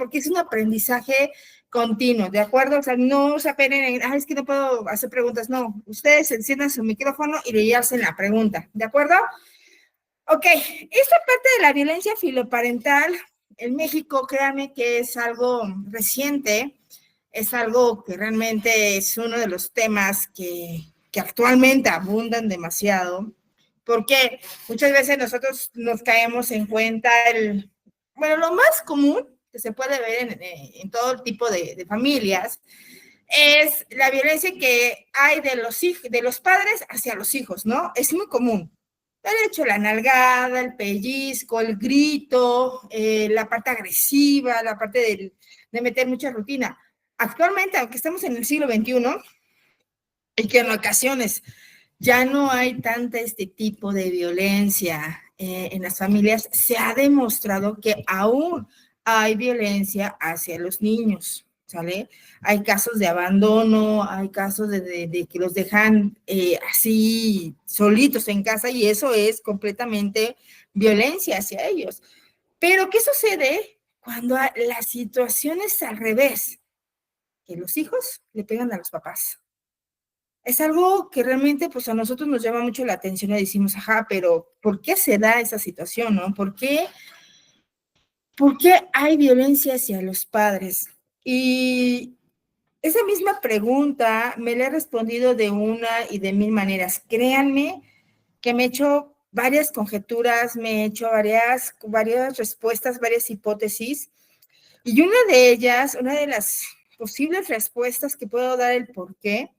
Porque es un aprendizaje continuo, ¿de acuerdo? O sea, no se apenen en, es que no puedo hacer preguntas, no. Ustedes enciendan su micrófono y le hacen la pregunta, ¿de acuerdo? Ok, esta parte de la violencia filoparental en México, créanme que es algo reciente, es algo que realmente es uno de los temas que actualmente abundan demasiado, porque muchas veces nosotros nos caemos en cuenta bueno, lo más común que se puede ver en todo tipo de familias es la violencia que hay de los padres hacia los hijos, ¿no? Es muy común. El hecho, la nalgada, el pellizco, el grito, la parte agresiva, la parte de meter mucha rutina. Actualmente, aunque estamos en el siglo XXI, y que en ocasiones ya no hay tanta este tipo de violencia en las familias, se ha demostrado que aún hay violencia hacia los niños, ¿sale? Hay casos de abandono, hay casos de que los dejan así solitos en casa y eso es completamente violencia hacia ellos. Pero, ¿qué sucede cuando la situación es al revés? Que los hijos le pegan a los papás. Es algo que realmente pues a nosotros nos llama mucho la atención y decimos, ajá, pero ¿por qué se da esa situación, no? ¿Por qué hay violencia hacia los padres? Y esa misma pregunta me la he respondido de una y de mil maneras. Créanme que me he hecho varias conjeturas, me he hecho varias respuestas, varias hipótesis, y una de ellas, una de las posibles respuestas que puedo dar el por qué,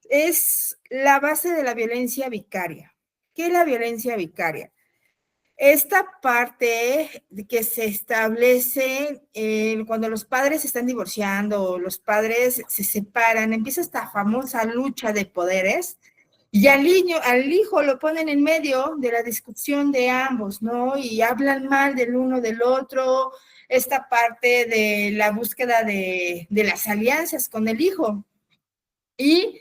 es la base de la violencia vicaria. ¿Qué es la violencia vicaria? Esta parte que se establece cuando los padres se están divorciando o los padres se separan, empieza esta famosa lucha de poderes y al hijo lo ponen en medio de la discusión de ambos, ¿no? Y hablan mal del uno del otro, esta parte de la búsqueda de las alianzas con el hijo. Y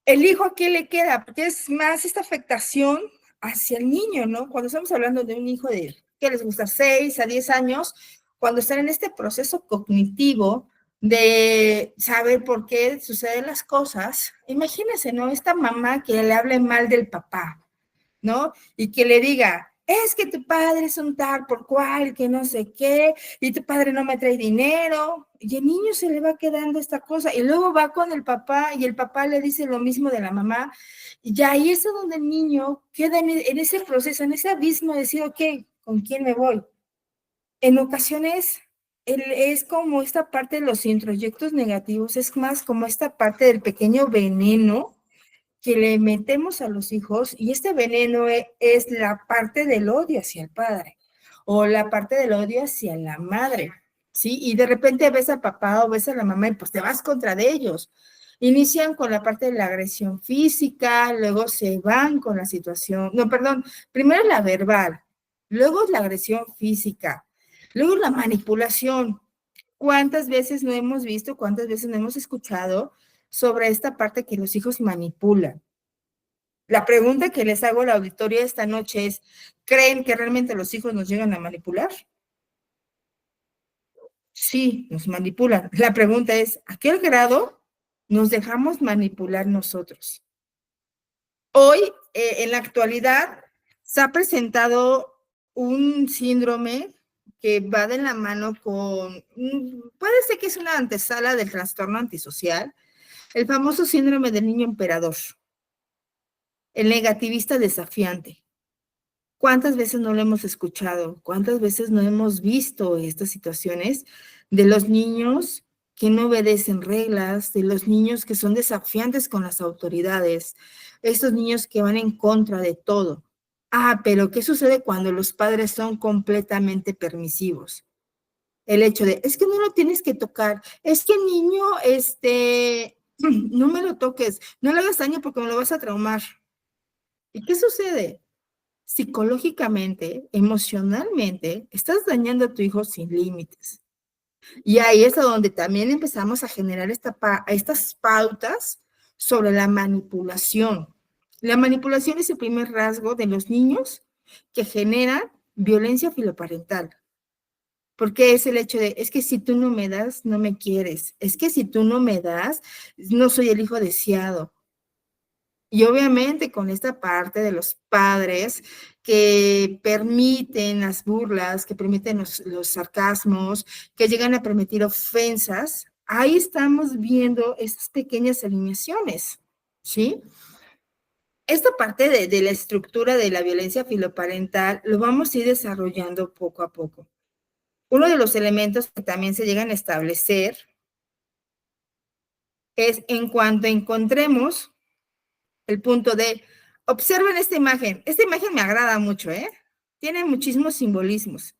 el hijo, ¿a qué le queda? Porque es más esta afectación hacia el niño, ¿no? Cuando estamos hablando de un hijo de, ¿qué les gusta? 6 a 10 años, cuando están en este proceso cognitivo de saber por qué suceden las cosas, imagínense, ¿no? Esta mamá que le hable mal del papá, ¿no? Y que le diga, es que tu padre es un tal por cual, que no sé qué, y tu padre no me trae dinero, y el niño se le va quedando esta cosa, y luego va con el papá, y el papá le dice lo mismo de la mamá, y ahí es donde el niño queda en ese proceso, en ese abismo de decir, ok, ¿con quién me voy? En ocasiones es como esta parte de los introyectos negativos, es más como esta parte del pequeño veneno que le metemos a los hijos, y este veneno es la parte del odio hacia el padre o la parte del odio hacia la madre, ¿sí? Y de repente ves al papá o ves a la mamá y pues te vas contra de ellos. Inician con la parte de la agresión física, luego se van con la situación, no, perdón, primero la verbal, luego la agresión física, luego la manipulación. ¿Cuántas veces no hemos visto, cuántas veces no hemos escuchado sobre esta parte que los hijos manipulan? La pregunta que les hago a la auditoría esta noche es, ¿creen que realmente los hijos nos llegan a manipular? Sí, nos manipulan. La pregunta es, ¿a qué grado nos dejamos manipular nosotros? Hoy, en la actualidad, se ha presentado un síndrome que va de la mano con, puede ser que es una antesala del trastorno antisocial, el famoso síndrome del niño emperador, el negativista desafiante. ¿Cuántas veces no lo hemos escuchado? ¿Cuántas veces no hemos visto estas situaciones de los niños que no obedecen reglas, de los niños que son desafiantes con las autoridades, estos niños que van en contra de todo? Ah, pero ¿qué sucede cuando los padres son completamente permisivos? El hecho de, es que no lo tienes que tocar, es que niño, no me lo toques, no le hagas daño porque me lo vas a traumar. ¿Y qué sucede? Psicológicamente, emocionalmente, estás dañando a tu hijo sin límites. Y ahí es a donde también empezamos a generar estas pautas sobre la manipulación. La manipulación es el primer rasgo de los niños que generan violencia filoparental. Porque es el hecho de, es que si tú no me das, no me quieres. Es que si tú no me das, no soy el hijo deseado. Y obviamente con esta parte de los padres que permiten las burlas, que permiten los sarcasmos, que llegan a permitir ofensas, ahí estamos viendo esas pequeñas alineaciones, ¿sí? Esta parte de la estructura de la violencia filoparental lo vamos a ir desarrollando poco a poco. Uno de los elementos que también se llegan a establecer es en cuanto encontremos el punto de, observen esta imagen me agrada mucho, ¿eh? Tiene muchísimos simbolismos.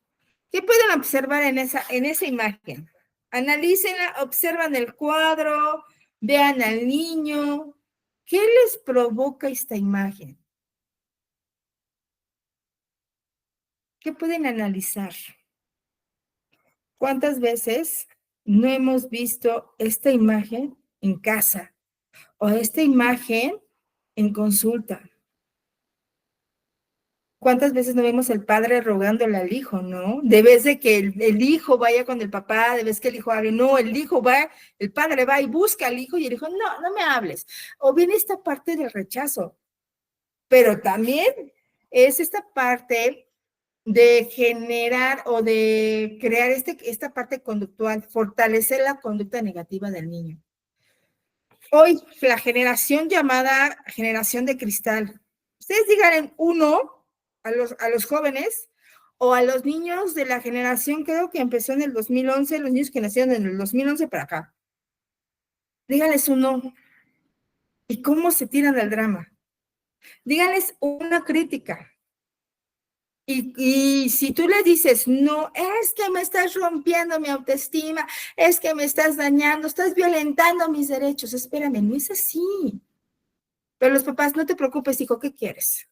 ¿Qué pueden observar en esa imagen? Analícenla, observan el cuadro, vean al niño. ¿Qué les provoca esta imagen? ¿Qué pueden analizar? ¿Cuántas veces no hemos visto esta imagen en casa o esta imagen en consulta? ¿Cuántas veces no vemos el padre rogándole al hijo, no? De vez de que el hijo vaya con el papá, de vez que el hijo hable, no, el hijo va, el padre va y busca al hijo y el hijo, no, no me hables. O viene esta parte del rechazo, pero también es esta parte de generar o de crear esta parte conductual, fortalecer la conducta negativa del niño. Hoy, la generación llamada generación de cristal. Ustedes digan en uno a los jóvenes o a los niños de la generación, creo que empezó en el 2011, los niños que nacieron en el 2011 para acá. Díganles uno. ¿Y cómo se tiran del drama? Díganles una crítica. Y si tú le dices, no, es que me estás rompiendo mi autoestima, es que me estás dañando, estás violentando mis derechos, espérame, no es así. Pero los papás, no te preocupes, hijo, ¿qué quieres?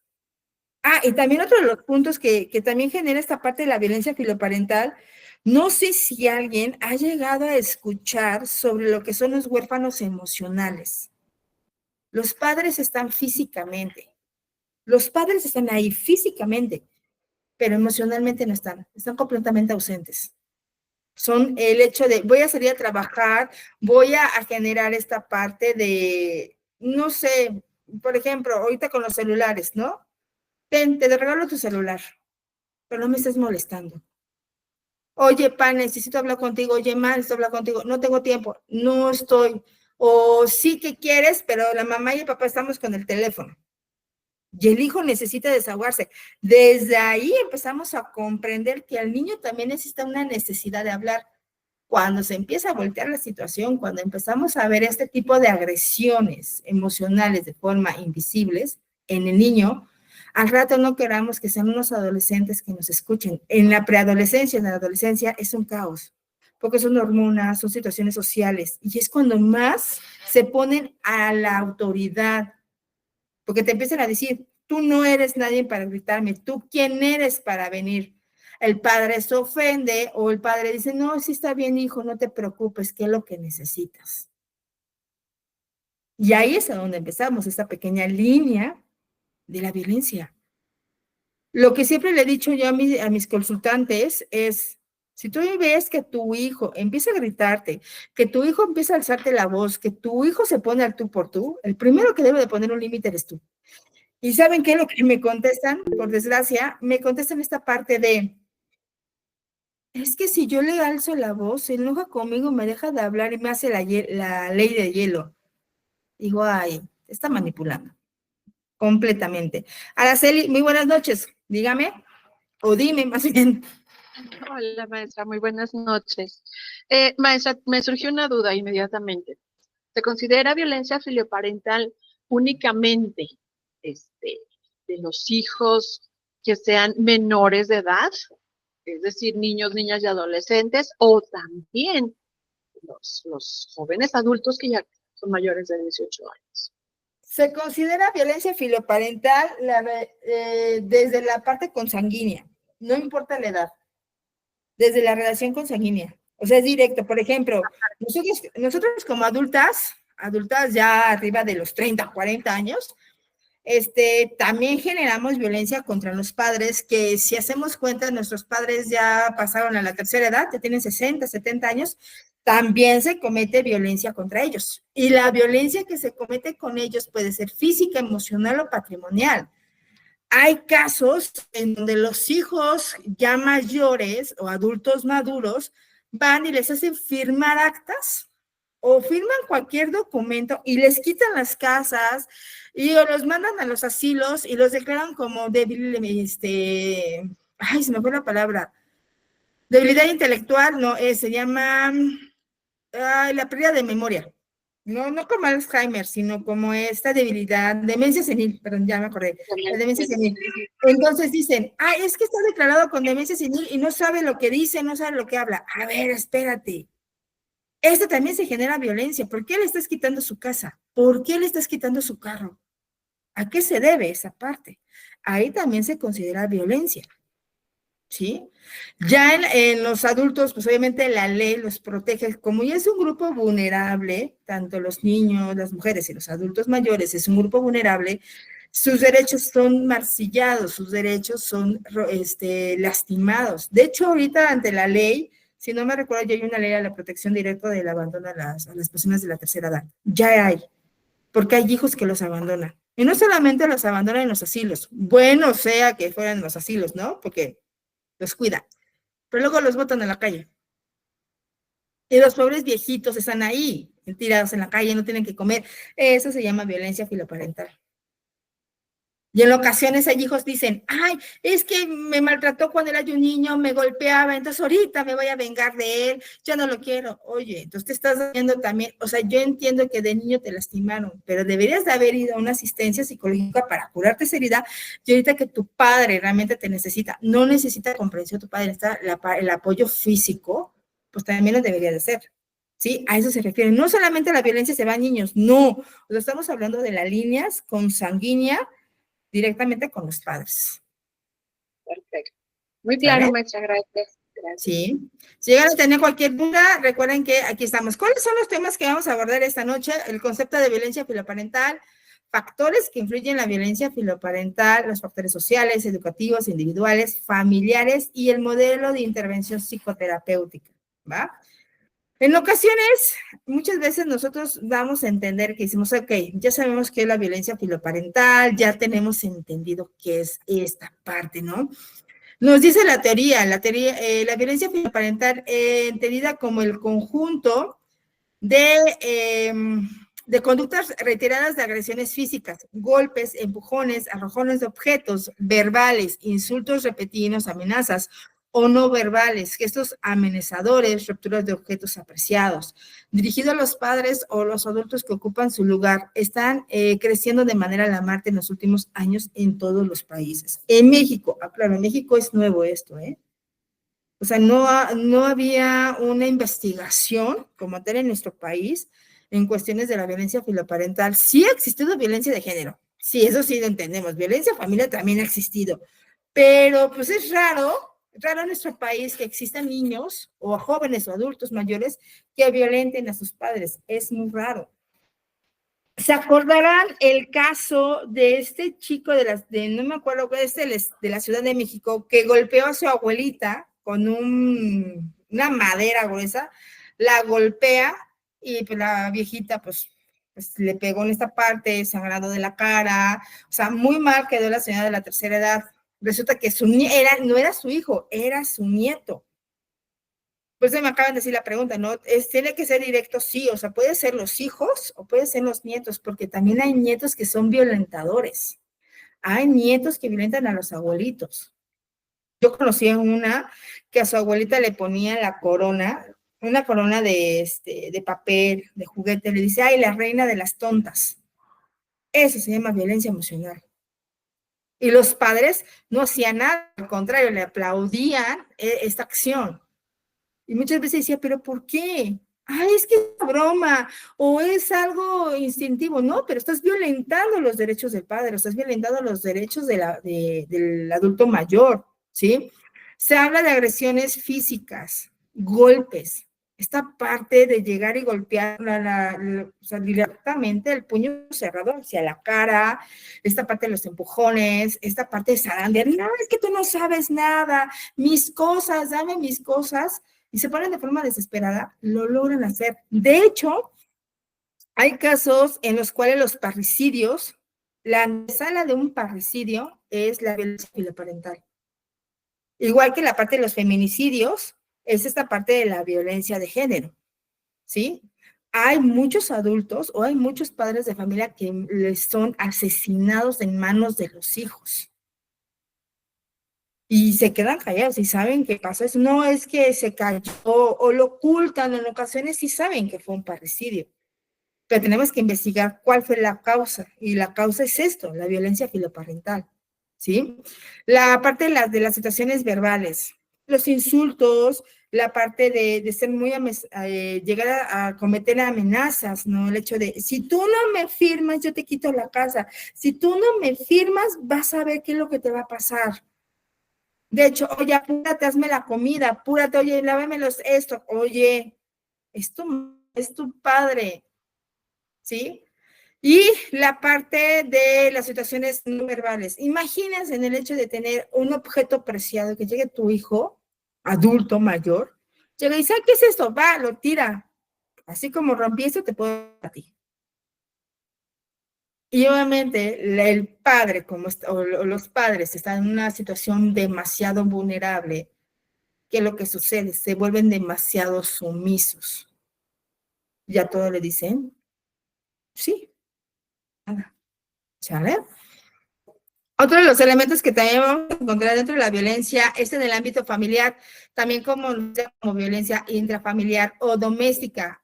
Ah, y también otro de los puntos que también genera esta parte de la violencia filoparental, no sé si alguien ha llegado a escuchar sobre lo que son los huérfanos emocionales. Los padres están físicamente, los padres están ahí físicamente, pero emocionalmente no están completamente ausentes. Son el hecho de, voy a salir a trabajar, voy a generar esta parte de, no sé, por ejemplo, ahorita con los celulares, ¿no? Te regalo tu celular, pero no me estés molestando. Oye, pa, necesito hablar contigo. Oye, ma, necesito hablar contigo. No tengo tiempo, no estoy. O sí que quieres, pero la mamá y el papá estamos con el teléfono. Y el hijo necesita desahogarse. Desde ahí empezamos a comprender que el niño también necesita una necesidad de hablar. Cuando se empieza a voltear la situación, cuando empezamos a ver este tipo de agresiones emocionales de forma invisibles en el niño, al rato no queramos que sean unos adolescentes que nos escuchen. En la preadolescencia, en la adolescencia, es un caos, porque son hormonas, son situaciones sociales, y es cuando más se ponen a la autoridad, porque te empiezan a decir, tú no eres nadie para gritarme, tú quién eres para venir. El padre se ofende o el padre dice, no, sí está bien, hijo, no te preocupes, ¿qué es lo que necesitas? Y ahí es a donde empezamos, esta pequeña línea de la violencia. Lo que siempre le he dicho yo a mis consultantes es, si tú ves que tu hijo empieza a gritarte, que tu hijo empieza a alzarte la voz, que tu hijo se pone al tú por tú, el primero que debe de poner un límite eres tú. ¿Y saben qué es lo que me contestan? Por desgracia, me contestan esta parte de, es que si yo le alzo la voz, se enoja conmigo, me deja de hablar y me hace la ley de hielo. Digo, ay, está manipulando completamente. Araceli, muy buenas noches, dígame, o dime más bien. Hola, maestra, muy buenas noches. Maestra, me surgió una duda inmediatamente. ¿Se considera violencia filioparental únicamente de los hijos que sean menores de edad? Es decir, niños, niñas y adolescentes, o también los jóvenes adultos que ya son mayores de 18 años. Se considera violencia filoparental desde la parte consanguínea, no importa la edad, desde la relación consanguínea. O sea, es directo. Por ejemplo, nosotros como adultas ya arriba de los 30, 40 años, También generamos violencia contra los padres, que si hacemos cuenta, nuestros padres ya pasaron a la tercera edad, ya tienen 60, 70 años, también se comete violencia contra ellos. Y la violencia que se comete con ellos puede ser física, emocional o patrimonial. Hay casos en donde los hijos ya mayores o adultos maduros van y les hacen firmar actas o firman cualquier documento y les quitan las casas y o los mandan a los asilos y los declaran como débil, ay, se me fue la palabra, debilidad intelectual, no, se llama la pérdida de memoria. No como Alzheimer, sino como esta debilidad, demencia senil, perdón, ya me acordé, la demencia senil. Entonces dicen, es que está declarado con demencia senil y no sabe lo que dice, no sabe lo que habla. A ver, espérate. También se genera violencia. ¿Por qué le estás quitando su casa? ¿Por qué le estás quitando su carro? ¿A qué se debe esa parte? Ahí también se considera violencia. ¿Sí? Ya en los adultos, pues obviamente la ley los protege, como ya es un grupo vulnerable, tanto los niños, las mujeres y los adultos mayores, es un grupo vulnerable, sus derechos son marcillados, sus derechos son lastimados. De hecho, ahorita ante la ley, si no me recuerdo, ya hay una ley a la protección directa del abandono a las personas de la tercera edad. Ya hay, porque hay hijos que los abandonan. Y no solamente los abandonan en los asilos, bueno sea que fueran los asilos, ¿no? Porque los cuida, pero luego los botan a la calle. Y los pobres viejitos están ahí, tirados en la calle, no tienen que comer. Eso se llama violencia filoparental. Y en ocasiones hay hijos que dicen, es que me maltrató cuando era yo un niño, me golpeaba, entonces ahorita me voy a vengar de él, ya no lo quiero. Oye, entonces te estás dañando también, o sea, yo entiendo que de niño te lastimaron, pero deberías de haber ido a una asistencia psicológica para curarte esa herida, y ahorita que tu padre realmente te necesita, no necesita comprensión, tu padre necesita el apoyo físico, pues también lo debería de hacer. ¿Sí? A eso se refiere. No solamente la violencia se va a niños, no. O sea, estamos hablando de las líneas consanguíneas directamente con los padres. Perfecto. Muy claro, maestra, gracias. Sí. Si llegan a tener cualquier duda, recuerden que aquí estamos. ¿Cuáles son los temas que vamos a abordar esta noche? El concepto de violencia filoparental, factores que influyen en la violencia filoparental, los factores sociales, educativos, individuales, familiares y el modelo de intervención psicoterapéutica, ¿va? En ocasiones, muchas veces nosotros damos a entender que decimos, ok, ya sabemos qué es la violencia filoparental, ya tenemos entendido qué es esta parte, ¿no? Nos dice la teoría, la violencia filoparental entendida como el conjunto de conductas reiteradas de agresiones físicas, golpes, empujones, arrojones de objetos, verbales, insultos repetidos, amenazas o no verbales, gestos amenazadores, rupturas de objetos apreciados, dirigido a los padres o los adultos que ocupan su lugar, están creciendo de manera alarmante en los últimos años en todos los países. En México, claro, en México es nuevo esto, ¿eh? O sea, no había una investigación como tal en nuestro país en cuestiones de la violencia filoparental. Sí ha existido violencia de género, sí, eso sí lo entendemos. Violencia familiar también ha existido, pero pues es raro en nuestro país que existan niños o jóvenes o adultos mayores que violenten a sus padres. Es muy raro. ¿Se acordarán el caso de este chico no me acuerdo, de la Ciudad de México, que golpeó a su abuelita con una madera gruesa, la golpea y pues la viejita pues le pegó en esta parte, sangrado de la cara, o sea, muy mal quedó la señora de la tercera edad. Resulta que no era su hijo, era su nieto. Pues me acaban de decir la pregunta, ¿no? ¿Tiene que ser directo? Sí, o sea, puede ser los hijos o puede ser los nietos, porque también hay nietos que son violentadores. Hay nietos que violentan a los abuelitos. Yo conocí a una que a su abuelita le ponía la corona, una corona de papel, de juguete, le dice, la reina de las tontas. Eso se llama violencia emocional. Y los padres no hacían nada, al contrario, le aplaudían esta acción. Y muchas veces decía, ¿pero por qué? Es que es una broma, o es algo instintivo. No, pero estás violentando los derechos del padre, estás violentando los derechos del adulto mayor, ¿sí? Se habla de agresiones físicas, golpes, esta parte de llegar y golpear o sea, directamente el puño cerrado hacia la cara, esta parte de los empujones, esta parte de zarandear, no, es que tú no sabes nada, mis cosas, dame mis cosas, y se ponen de forma desesperada, lo logran hacer. De hecho, hay casos en los cuales los parricidios, la antesala de un parricidio es la violencia filoparental. Igual que la parte de los feminicidios, es esta parte de la violencia de género, ¿sí? Hay muchos adultos o hay muchos padres de familia que les son asesinados en manos de los hijos. Y se quedan callados y saben qué pasa. No es que se cayó o lo ocultan, en ocasiones sí saben que fue un parricidio. Pero tenemos que investigar cuál fue la causa. Y la causa es esto, la violencia filoparental, ¿sí? La parte de las situaciones verbales, los insultos, la parte de ser muy, llegar a cometer amenazas, ¿no? El hecho de, si tú no me firmas, yo te quito la casa. Si tú no me firmas, vas a ver qué es lo que te va a pasar. De hecho, oye, apúrate, hazme la comida, apúrate, oye, lávamelos esto, oye, es tu padre, ¿sí? Y la parte de las situaciones no verbales. Imagínense en el hecho de tener un objeto preciado, que llegue tu hijo, adulto, mayor, llega y dice, ¿qué es esto? Va, lo tira. Así como rompí esto, te puedo dar a ti. Y obviamente el padre, o los padres están en una situación demasiado vulnerable, ¿qué es lo que sucede? Se vuelven demasiado sumisos. Ya todo le dicen, sí, nada. ¿Sale? Otro de los elementos que también vamos a encontrar dentro de la violencia es en el ámbito familiar, también como violencia intrafamiliar o doméstica,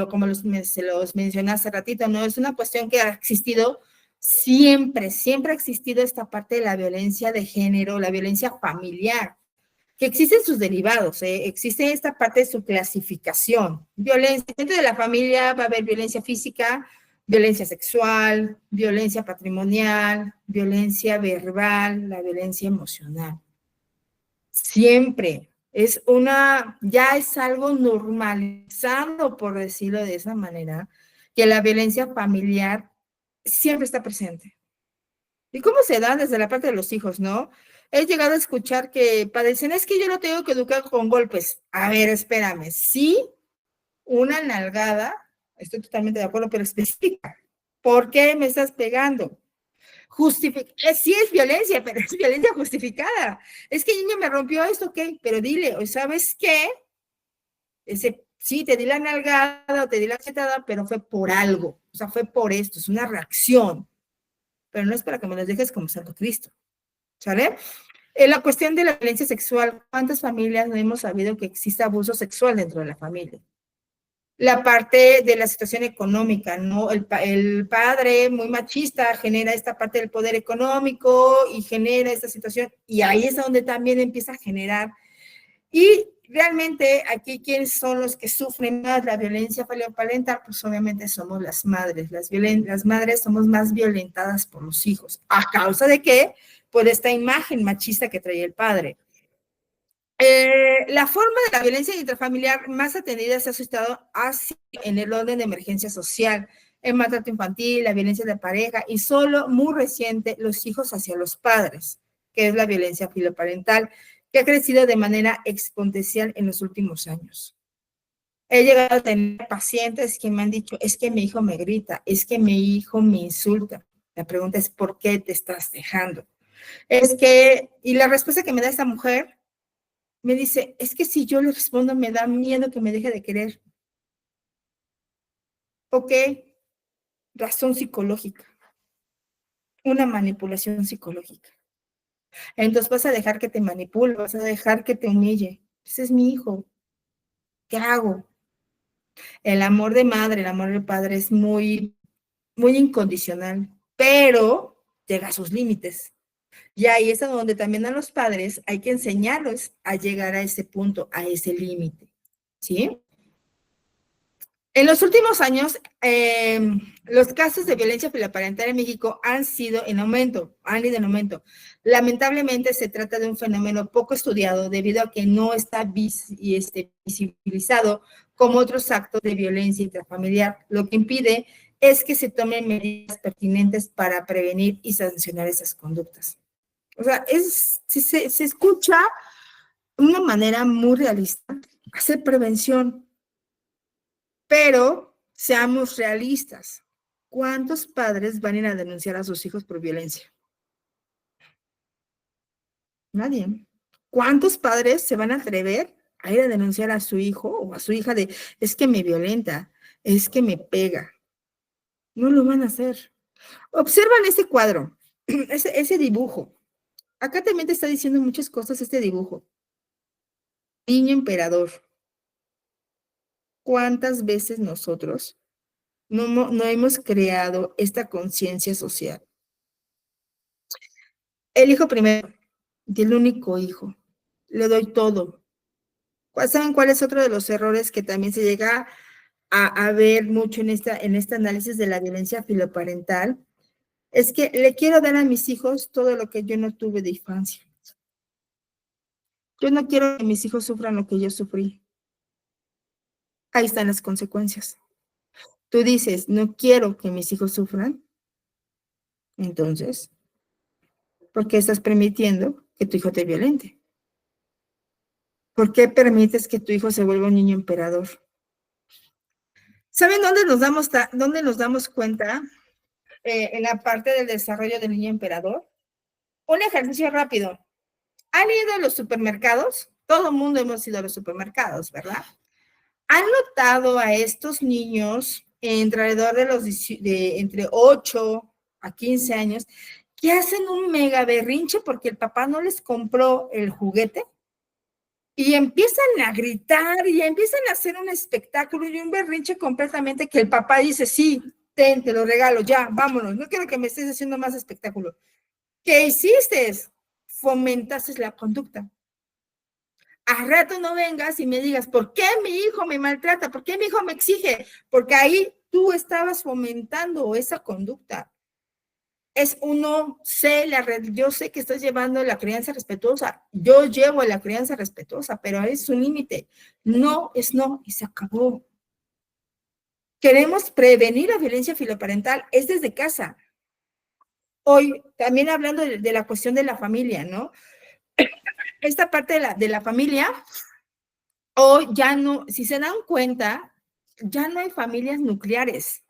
como se los mencioné hace ratito, ¿no? Es una cuestión que ha existido siempre, siempre ha existido esta parte de la violencia de género, la violencia familiar, que existen sus derivados, existe esta parte de su clasificación. Violencia dentro de la familia va a haber violencia física, violencia sexual, violencia patrimonial, violencia verbal, la violencia emocional. Siempre ya es algo normalizado, por decirlo de esa manera, que la violencia familiar siempre está presente. ¿Y cómo se da desde la parte de los hijos, no? He llegado a escuchar que padecen, es que yo no tengo que educar con golpes. A ver, espérame, sí, una nalgada, estoy totalmente de acuerdo, pero específica. ¿Por qué me estás pegando? Sí es violencia, pero es violencia justificada. Es que el niño me rompió esto, ¿ok? Pero dile, ¿sabes qué? Sí, te di la nalgada o te di la chetada, pero fue por algo. O sea, fue por esto, es una reacción. Pero no es para que me los dejes como Santo Cristo. ¿Sale? La cuestión de la violencia sexual, ¿cuántas familias no hemos sabido que existe abuso sexual dentro de la familia? La parte de la situación económica, ¿no? El padre muy machista genera esta parte del poder económico y genera esta situación, y ahí es donde también empieza a generar. Y realmente aquí, ¿quiénes son los que sufren más la violencia parental? Pues obviamente somos las madres. Las madres somos más violentadas por los hijos. ¿A causa de qué? Pues esta imagen machista que trae el padre. La forma de la violencia intrafamiliar más atendida se ha suscitado en el orden de emergencia social, el maltrato infantil, la violencia de pareja y solo muy reciente los hijos hacia los padres, que es la violencia filoparental, que ha crecido de manera exponencial en los últimos años. He llegado a tener pacientes que me han dicho, es que mi hijo me grita, es que mi hijo me insulta. La pregunta es, ¿por qué te estás dejando? Y la respuesta que me da esta mujer me dice, es que si yo le respondo me da miedo que me deje de querer. Ok, razón psicológica, una manipulación psicológica. Entonces vas a dejar que te manipule, vas a dejar que te humille. Ese es mi hijo. ¿Qué hago? El amor de madre, el amor de padre es muy, muy incondicional, pero llega a sus límites. Y ahí es donde también a los padres hay que enseñarlos a llegar a ese punto, a ese límite. ¿Sí? En los últimos años, los casos de violencia filoparental en México han ido en aumento. Lamentablemente se trata de un fenómeno poco estudiado debido a que no está visibilizado como otros actos de violencia intrafamiliar, lo que impide es que se tomen medidas pertinentes para prevenir y sancionar esas conductas. O sea, se escucha de una manera muy realista hacer prevención, pero seamos realistas. ¿Cuántos padres van a ir a denunciar a sus hijos por violencia? Nadie. ¿Cuántos padres se van a atrever a ir a denunciar a su hijo o a su hija de, es que me violenta, es que me pega? No lo van a hacer. Observan ese cuadro, ese dibujo. Acá también te está diciendo muchas cosas este dibujo. Niño emperador. ¿Cuántas veces nosotros no hemos creado esta conciencia social? El hijo primero, y el único hijo. Le doy todo. ¿Saben cuál es otro de los errores que también se llega a ver mucho en este análisis de la violencia filoparental? Es que le quiero dar a mis hijos todo lo que yo no tuve de infancia. Yo no quiero que mis hijos sufran lo que yo sufrí. Ahí están las consecuencias. Tú dices, no quiero que mis hijos sufran, entonces, ¿por qué estás permitiendo que tu hijo te violente? ¿Por qué permites que tu hijo se vuelva un niño emperador? ¿Saben dónde nos damos cuenta en la parte del desarrollo del niño emperador? Un ejercicio rápido. ¿Han ido a los supermercados? Todo el mundo hemos ido a los supermercados, ¿verdad? ¿Han notado a estos niños alrededor de entre 8 a 15 años que hacen un mega berrinche porque el papá no les compró el juguete? Y empiezan a gritar y empiezan a hacer un espectáculo y un berrinche completamente que el papá dice, sí, te lo regalo, ya, vámonos, no quiero que me estés haciendo más espectáculo. ¿Qué hiciste? Fomentaste la conducta. A rato no vengas y me digas, ¿por qué mi hijo me maltrata? ¿Por qué mi hijo me exige? Porque ahí tú estabas fomentando esa conducta. Yo sé que estás llevando la crianza respetuosa. Yo llevo la crianza respetuosa, pero es un límite. No es no y se acabó. Queremos prevenir la violencia filoparental, es desde casa. Hoy, también hablando de la cuestión de la familia, ¿no? Esta parte de la familia, hoy ya no, si se dan cuenta, ya no hay familias nucleares.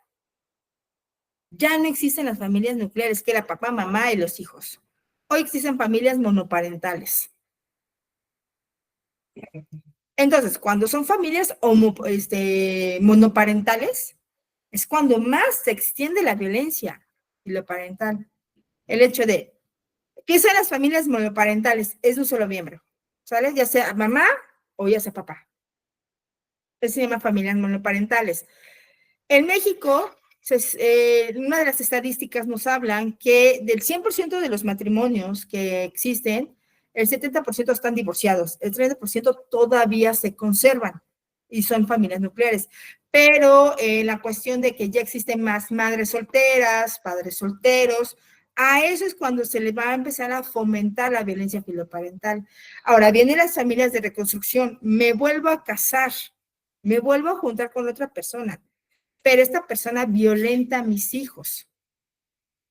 Ya no existen las familias nucleares, que era papá, mamá y los hijos. Hoy existen familias monoparentales. Entonces, cuando son familias monoparentales, es cuando más se extiende la violencia filoparental. El hecho de, ¿qué son las familias monoparentales? Es un solo miembro, ¿sale? Ya sea mamá o ya sea papá. Eso se llama familias monoparentales. En México, una de las estadísticas nos hablan que del 100% de los matrimonios que existen, el 70% están divorciados, el 30% todavía se conservan y son familias nucleares. Pero la cuestión de que ya existen más madres solteras, padres solteros, a eso es cuando se le va a empezar a fomentar la violencia filoparental. Ahora, vienen las familias de reconstrucción, me vuelvo a casar, me vuelvo a juntar con otra persona, pero esta persona violenta a mis hijos,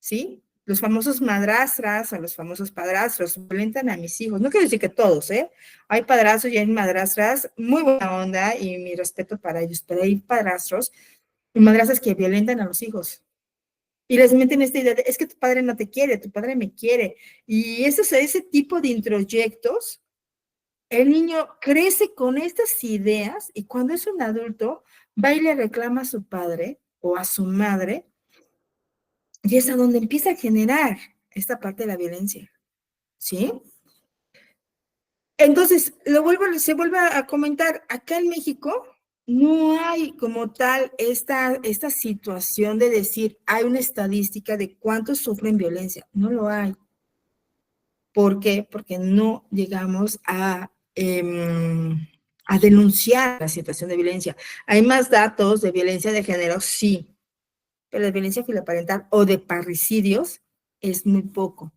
¿sí? Los famosos madrastras o los famosos padrastros violentan a mis hijos. No quiero decir que todos, ¿eh? Hay padrastros y hay madrastras, muy buena onda y mi respeto para ellos, pero hay padrastros y madrastras que violentan a los hijos. Y les meten esta idea de, es que tu padre no te quiere, tu padre me quiere. Y ese tipo de introyectos, el niño crece con estas ideas y cuando es un adulto, va y le reclama a su padre o a su madre, y es a donde empieza a generar esta parte de la violencia, ¿sí? Entonces, se vuelve a comentar, acá en México no hay como tal esta situación de decir, hay una estadística de cuántos sufren violencia, no lo hay. ¿Por qué? Porque no llegamos a denunciar la situación de violencia. Hay más datos de violencia de género, sí, pero de violencia filoparental o de parricidios es muy poco.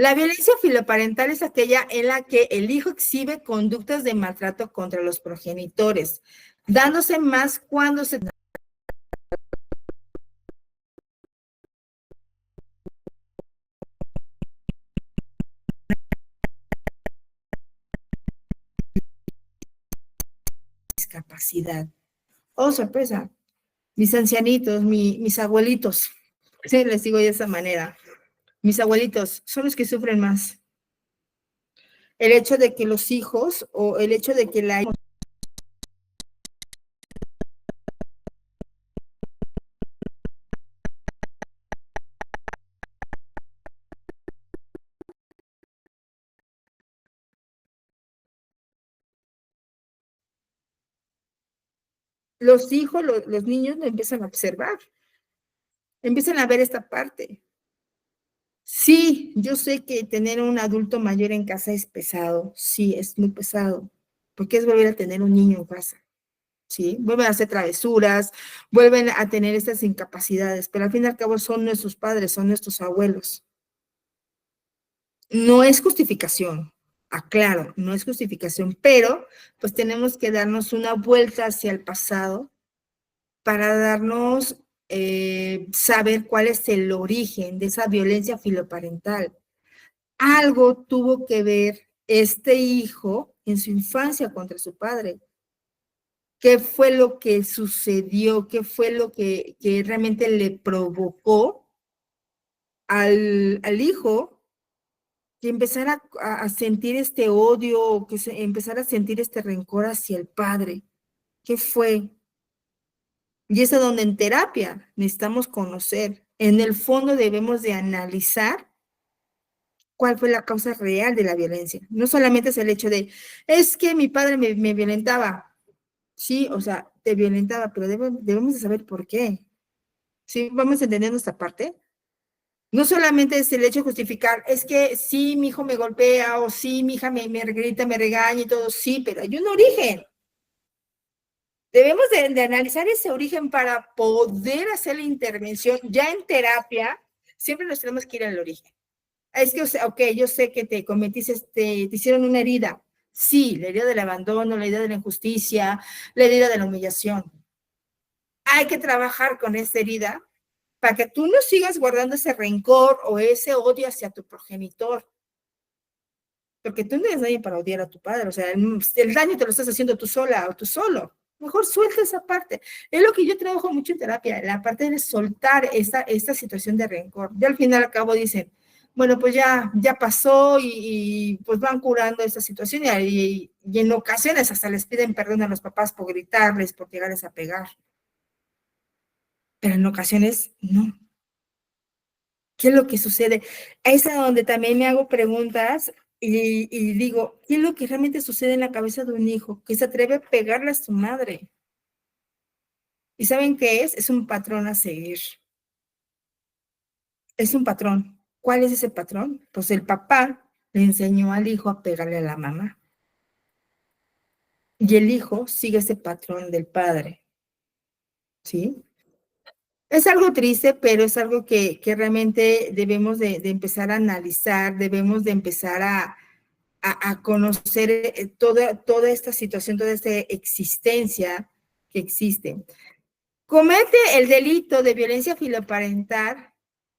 La violencia filoparental es aquella en la que el hijo exhibe conductas de maltrato contra los progenitores, dándose más cuando se discapacidad. Oh, sorpresa. Mis ancianitos, mis abuelitos, sí, les digo de esa manera, mis abuelitos son los que sufren más. El hecho de que los hijos o el hecho de que la los hijos, los niños lo empiezan a observar, empiezan a ver esta parte. Sí, yo sé que tener un adulto mayor en casa es pesado, sí, es muy pesado, porque es volver a tener un niño en casa, ¿sí? Vuelven a hacer travesuras, vuelven a tener estas incapacidades, pero al fin y al cabo son nuestros padres, son nuestros abuelos. No es justificación, aclaro, no es justificación, pero pues tenemos que darnos una vuelta hacia el pasado para darnos, saber cuál es el origen de esa violencia filoparental. Algo tuvo que ver este hijo en su infancia contra su padre. ¿Qué fue lo que sucedió? ¿Qué fue lo que realmente le provocó al hijo que empezara a sentir este odio, que empezara a sentir este rencor hacia el padre? ¿Qué fue? Y es donde en terapia necesitamos conocer. En el fondo debemos de analizar cuál fue la causa real de la violencia. No solamente es el hecho de, es que mi padre me violentaba. Sí, o sea, te violentaba, pero debemos de saber por qué. ¿Sí? ¿Vamos entendiendo esta parte? No solamente es el hecho de justificar, es que sí, mi hijo me golpea, o sí, mi hija me grita, me regaña y todo, sí, pero hay un origen. Debemos de analizar ese origen para poder hacer la intervención. Ya en terapia, siempre nos tenemos que ir al origen. Es que, ok, yo sé que te cometiste, te hicieron una herida. Sí, la herida del abandono, la herida de la injusticia, la herida de la humillación. Hay que trabajar con esa herida para que tú no sigas guardando ese rencor o ese odio hacia tu progenitor. Porque tú no eres nadie para odiar a tu padre. O sea, el daño te lo estás haciendo tú sola o tú solo. Mejor suelta esa parte. Es lo que yo trabajo mucho en terapia, la parte de soltar esta situación de rencor. Ya al final al cabo dicen, bueno, pues ya pasó y pues van curando esta situación y en ocasiones hasta les piden perdón a los papás por gritarles, por llegarles a pegar. Pero en ocasiones no. ¿Qué es lo que sucede? Es a donde también me hago preguntas y digo, ¿qué es lo que realmente sucede en la cabeza de un hijo que se atreve a pegarle a su madre? ¿Y saben qué es? Es un patrón a seguir. Es un patrón. ¿Cuál es ese patrón? Pues el papá le enseñó al hijo a pegarle a la mamá. Y el hijo sigue ese patrón del padre. ¿Sí? Es algo triste, pero es algo que realmente debemos de empezar a analizar, debemos de empezar a conocer toda esta situación, toda esta existencia que existe. Comete el delito de violencia filoparental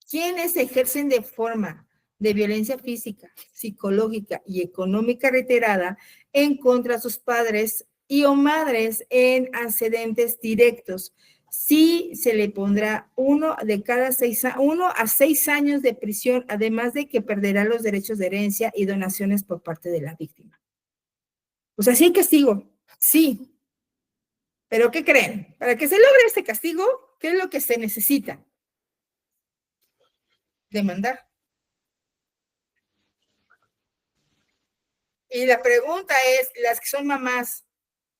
quienes ejercen de forma de violencia física, psicológica y económica reiterada en contra de sus padres y o madres en antecedentes directos. Sí se le pondrá 1 a 6 años de prisión, además de que perderá los derechos de herencia y donaciones por parte de la víctima. O sea, sí hay castigo, sí. ¿Pero qué creen? Para que se logre este castigo, ¿qué es lo que se necesita? Demandar. Y la pregunta es, las que son mamás,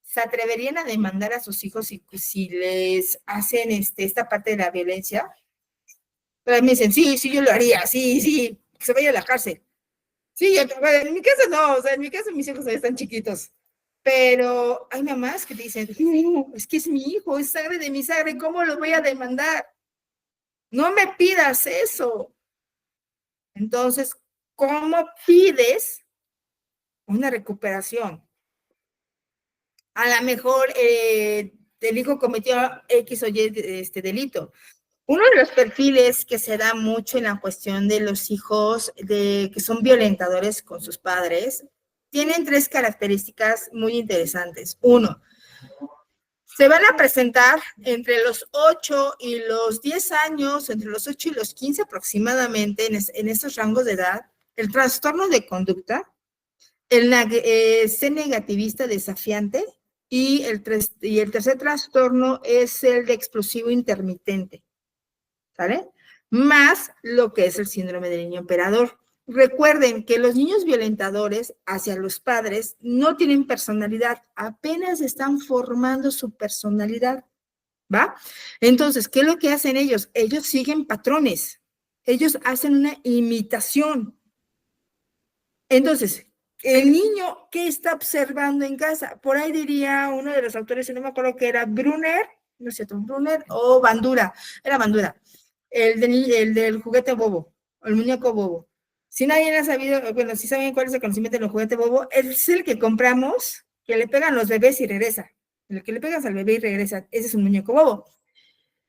¿se atreverían a demandar a sus hijos si les hacen esta parte de la violencia? Pero me dicen, sí, yo lo haría, sí, que se vaya a la cárcel. Sí, en mi caso no, o sea, en mi caso mis hijos están chiquitos. Pero hay mamás que te dicen, no, es que es mi hijo, es sangre de mi sangre, ¿cómo lo voy a demandar? No me pidas eso. Entonces, ¿cómo pides una recuperación? A lo mejor el hijo cometió X o Y delito. Uno de los perfiles que se da mucho en la cuestión de los hijos que son violentadores con sus padres, tienen 3 características muy interesantes. Uno, se van a presentar entre los 8 y los 10 años, entre los 8 y los 15 aproximadamente, en esos rangos de edad, el trastorno de conducta, el ser negativista desafiante, y el tercer trastorno es el de explosivo intermitente, ¿sale? Más lo que es el síndrome del niño emperador. Recuerden que los niños violentadores hacia los padres no tienen personalidad, apenas están formando su personalidad, ¿va? Entonces, ¿qué es lo que hacen ellos? Ellos siguen patrones, ellos hacen una imitación. Entonces, el niño, ¿qué está observando en casa? Por ahí diría uno de los autores, si no me acuerdo que era Brunner, no es cierto, Brunner o Bandura, era Bandura, el del juguete bobo, el muñeco bobo. Si nadie ha sabido, bueno, si saben cuál es el conocimiento del juguete bobo, es el que compramos, que le pegan los bebés y regresa. El que le pegas al bebé y regresa, ese es un muñeco bobo.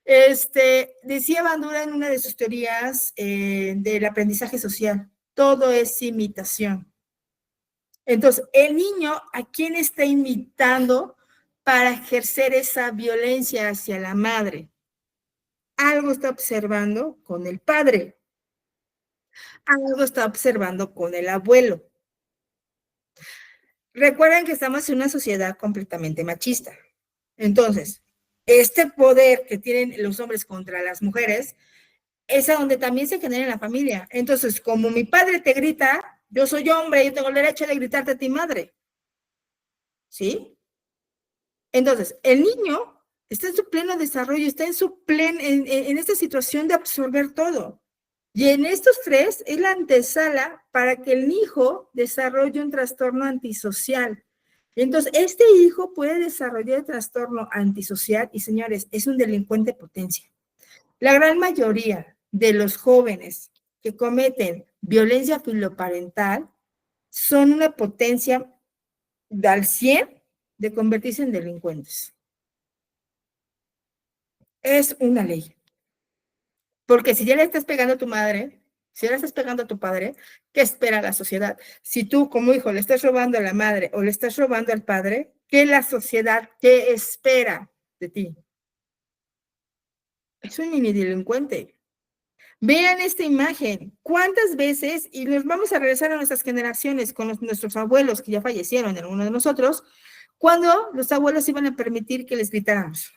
Decía Bandura en una de sus teorías del aprendizaje social, todo es imitación. Entonces, el niño, ¿a quién está imitando para ejercer esa violencia hacia la madre? Algo está observando con el padre, algo está observando con el abuelo. Recuerden que estamos en una sociedad completamente machista. Entonces, este poder que tienen los hombres contra las mujeres es a donde también se genera en la familia. Entonces, como mi padre te grita, yo soy hombre, yo tengo el derecho de gritarte a ti, madre. ¿Sí? Entonces, el niño está en su pleno desarrollo, está en esta situación de absorber todo. Y en estos 3 es la antesala para que el hijo desarrolle un trastorno antisocial. Entonces, este hijo puede desarrollar el trastorno antisocial y, señores, es un delincuente potencia. La gran mayoría de los jóvenes que cometen violencia filoparental son una potencia al 100 de convertirse en delincuentes. Es una ley. Porque si ya le estás pegando a tu madre, si ya le estás pegando a tu padre, ¿qué espera la sociedad? Si tú como hijo le estás robando a la madre o le estás robando al padre, ¿qué la sociedad te espera de ti? Es un mini delincuente. Vean esta imagen. ¿Cuántas veces, y nos vamos a regresar a nuestras generaciones con nuestros abuelos que ya fallecieron, algunos de nosotros, cuando los abuelos iban a permitir que les gritáramos?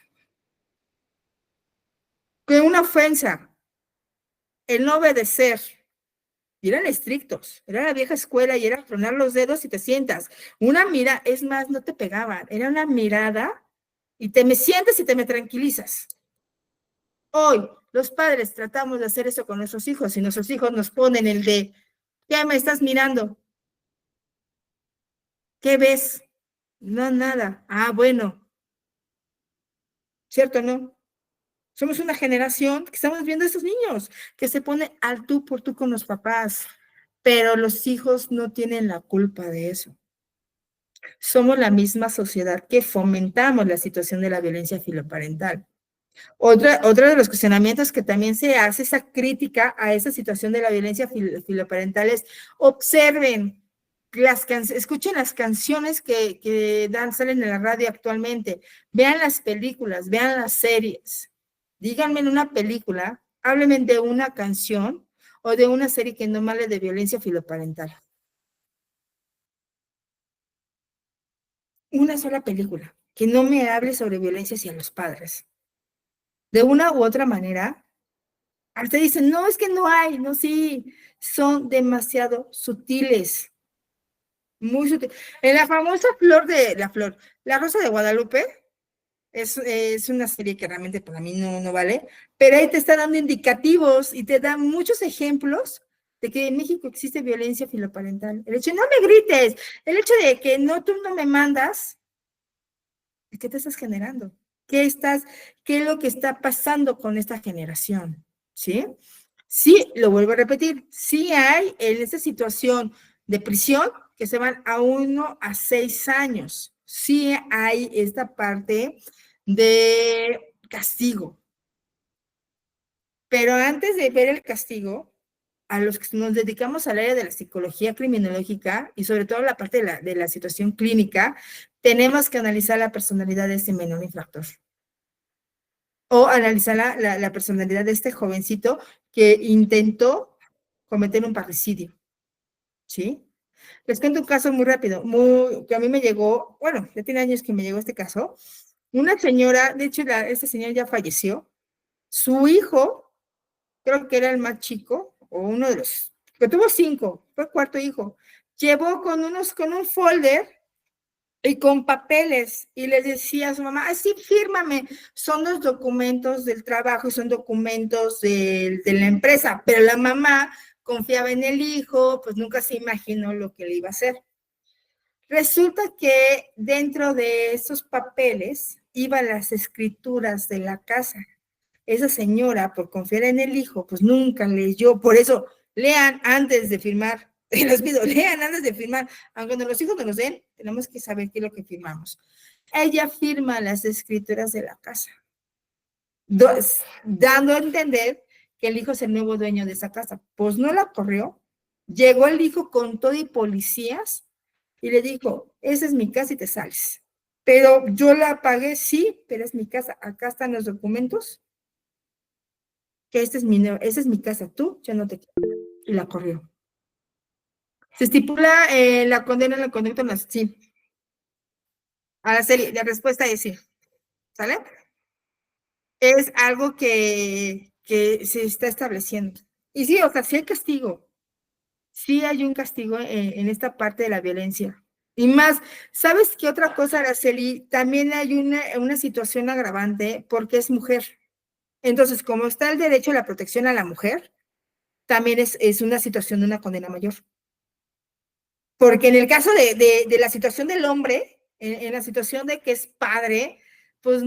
Que una ofensa, el no obedecer, y eran estrictos, era la vieja escuela y era tronar los dedos y te sientas. Una mira, es más, no te pegaban, era una mirada y te me sientas y te me tranquilizas. Hoy, los padres tratamos de hacer eso con nuestros hijos y nuestros hijos nos ponen el de, ¿qué me estás mirando? ¿Qué ves? No, nada. Ah, bueno. ¿Cierto o no? Somos una generación que estamos viendo a estos niños, que se pone al tú por tú con los papás, pero los hijos no tienen la culpa de eso. Somos la misma sociedad que fomentamos la situación de la violencia filoparental. Otro de los cuestionamientos que también se hace, esa crítica a esa situación de la violencia filoparental es, observen, escuchen las canciones que salen en la radio actualmente, vean las películas, vean las series, díganme en una película, háblenme de una canción o de una serie que no hable de violencia filoparental. Una sola película que no me hable sobre violencia hacia los padres. De una u otra manera, hasta dicen, no, es que no hay, no, sí, son demasiado sutiles, muy sutiles. En la famosa la Rosa de Guadalupe, es una serie que realmente para mí no vale, pero ahí te está dando indicativos y te da muchos ejemplos de que en México existe violencia filoparental. El hecho de no me grites, el hecho de que tú no me mandas, ¿qué te estás generando? ¿Qué es lo que está pasando con esta generación? ¿Sí? Sí, lo vuelvo a repetir, sí hay en esta situación de prisión que se van a 1 a 6 años. Sí hay esta parte de castigo. Pero antes de ver el castigo, a los que nos dedicamos al área de la psicología criminológica y sobre todo la parte de la situación clínica, tenemos que analizar la personalidad de este menor infractor. O analizar la personalidad de este jovencito que intentó cometer un parricidio, ¿sí? Les cuento un caso muy rápido, que a mí me llegó, bueno, ya tiene años que me llegó este caso. Una señora, de hecho, esta señora ya falleció. Su hijo, creo que era el más chico, o uno de los, que tuvo 5, fue el cuarto hijo, llevó con un folder y con papeles, y le decía a su mamá, sí, fírmame, son los documentos del trabajo y son documentos de la empresa, pero la mamá confiaba en el hijo, pues nunca se imaginó lo que le iba a hacer. Resulta que dentro de esos papeles iban las escrituras de la casa. Esa señora, por confiar en el hijo, pues nunca leyó, por eso lean antes de firmar. Les pido, lean antes de firmar. Aunque los hijos nos den, tenemos que saber qué es lo que firmamos. Ella firma las escrituras de la casa, dando a entender que el hijo es el nuevo dueño de esa casa. Pues no la corrió. Llegó el hijo con todo y policías y le dijo, esa es mi casa y te sales. Pero yo la pagué, sí, pero es mi casa. Acá están los documentos. Que esa es mi casa, tú ya no te quiero. Y la corrió. Se estipula la condena en la conducta, sí. La respuesta es sí. ¿Sale? Es algo que se está estableciendo. Y sí, o sea, sí hay castigo. Sí hay un castigo en esta parte de la violencia. Y más, ¿sabes qué otra cosa, Araceli? También hay una situación agravante porque es mujer. Entonces, como está el derecho a la protección a la mujer, también es una situación de una condena mayor. Porque en el caso de la situación del hombre, en la situación de que es padre, pues,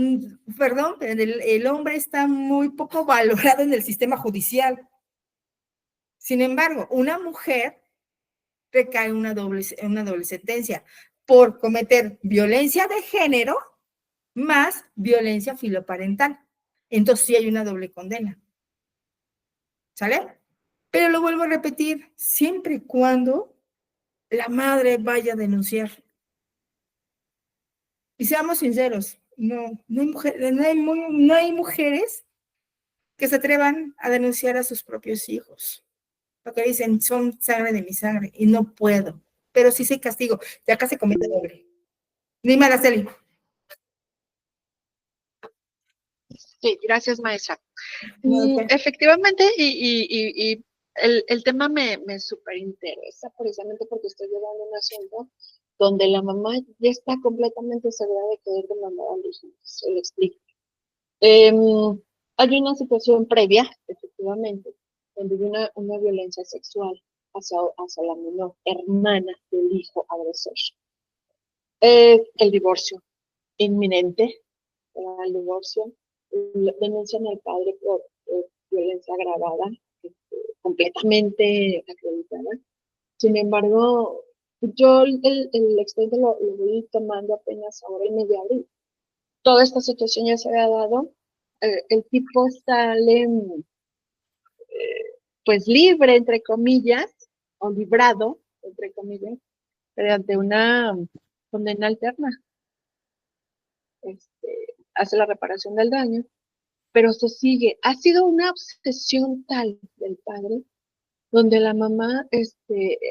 perdón, pero el hombre está muy poco valorado en el sistema judicial. Sin embargo, una mujer recae una doble sentencia por cometer violencia de género más violencia filoparental. Entonces sí hay una doble condena. ¿Sale? Pero lo vuelvo a repetir, siempre y cuando la madre vaya a denunciar. Y seamos sinceros, no hay mujeres que se atrevan a denunciar a sus propios hijos. Porque dicen, son sangre de mi sangre y no puedo. Pero sí se castigo, ya casi comete doble. Dime, Araceli. Sí, gracias, maestra. Okay. Efectivamente, y el tema me súper interesa precisamente porque estoy llevando un asunto donde la mamá ya está completamente segura de querer demandar al hijo. Se lo explico. Hay una situación previa, efectivamente, donde hay una violencia sexual hacia la menor hermana del hijo agresor. El divorcio inminente, el divorcio, denuncian al padre por violencia agravada, completamente acreditada. Sin embargo, yo el expediente lo voy tomando apenas ahora el mes de abril. Toda esta situación ya se había dado. El tipo sale pues libre, entre comillas, o librado, entre comillas, mediante una condena alterna. Hace la reparación del daño, pero se sigue. Ha sido una obsesión tal del padre, donde la mamá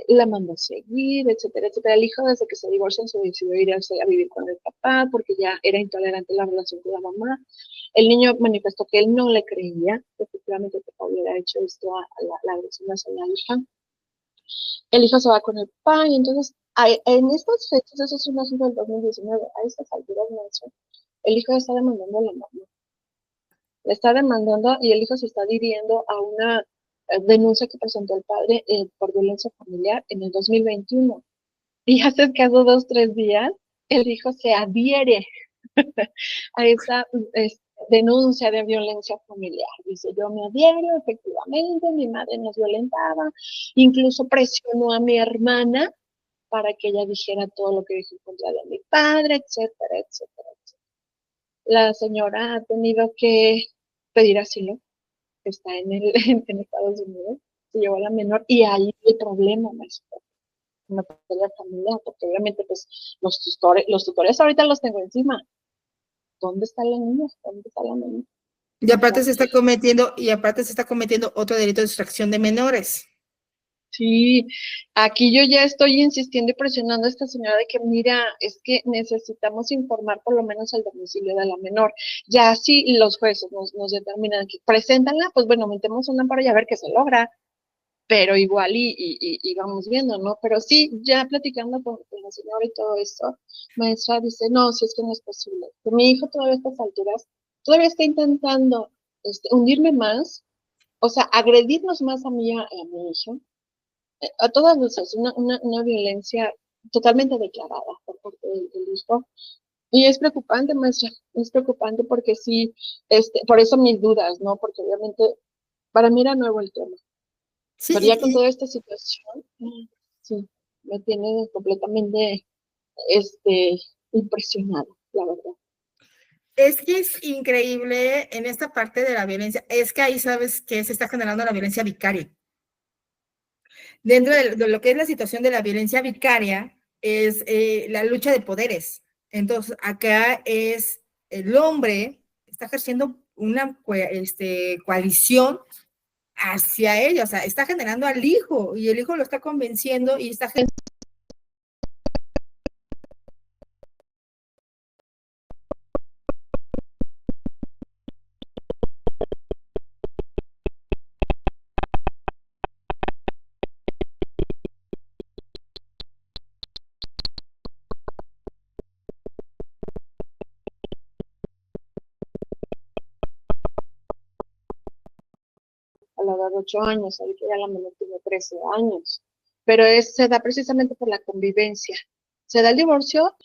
la mandó a seguir, etcétera, etcétera. El hijo, desde que se divorcian, se decidió ir a vivir con el papá porque ya era intolerante la relación con la mamá. El niño manifestó que él no le creía, que efectivamente que hubiera hecho esto a la agresión hacia la hija. El hijo se va con el papá y entonces en estas fechas, eso es un asunto del 2019, a estas alturas, el hijo está demandando a la mamá. Le está demandando y el hijo se está adhiriendo a una denuncia que presentó el padre por violencia familiar en el 2021. Y hace escaso 2, 3 días, el hijo se adhiere a esa denuncia de violencia familiar. Dice, yo me adhiero, efectivamente, mi madre nos violentaba, incluso presionó a mi hermana para que ella dijera todo lo que dijo en contra de mi padre, etcétera, etcétera, etcétera. La señora ha tenido que pedir asilo, está en Estados Unidos, se llevó a la menor y ahí el problema, maestro, en materia familiar, porque obviamente pues los tutores ahorita los tengo encima. ¿Dónde está la niña? ¿Dónde está la niña? Y aparte se está cometiendo otro delito de sustracción de menores. Sí, aquí yo ya estoy insistiendo y presionando a esta señora de que, mira, es que necesitamos informar por lo menos el domicilio de la menor. Ya si los jueces nos determinan que preséntanla, pues bueno, metemos un amparo y a ver qué se logra, pero igual y vamos viendo, ¿no? Pero sí, ya platicando con la señora y todo esto, maestra dice, no, si es que no es posible, que mi hijo todavía a estas alturas, todavía está intentando hundirme más, o sea, agredirnos más a mí y a mi hijo, a todas luces, una violencia totalmente declarada por parte del hijo. Y es preocupante, maestra, es preocupante porque sí, por eso mis dudas, ¿no? Porque obviamente para mí era nuevo el tema. Sí, Pero ya con toda esta situación, sí, me tiene completamente impresionada, la verdad. es que es increíble en esta parte de la violencia, es que ahí sabes que se está generando la violencia vicaria. Dentro de lo que es la situación de la violencia vicaria, es la lucha de poderes. Entonces, acá es el hombre está ejerciendo una coalición hacia ella, o sea, está generando al hijo y el hijo lo está convenciendo y está generando A la edad de 8 años, ahorita ya la menor tiene 13 años. Pero se da precisamente por la convivencia. Se da el divorcio.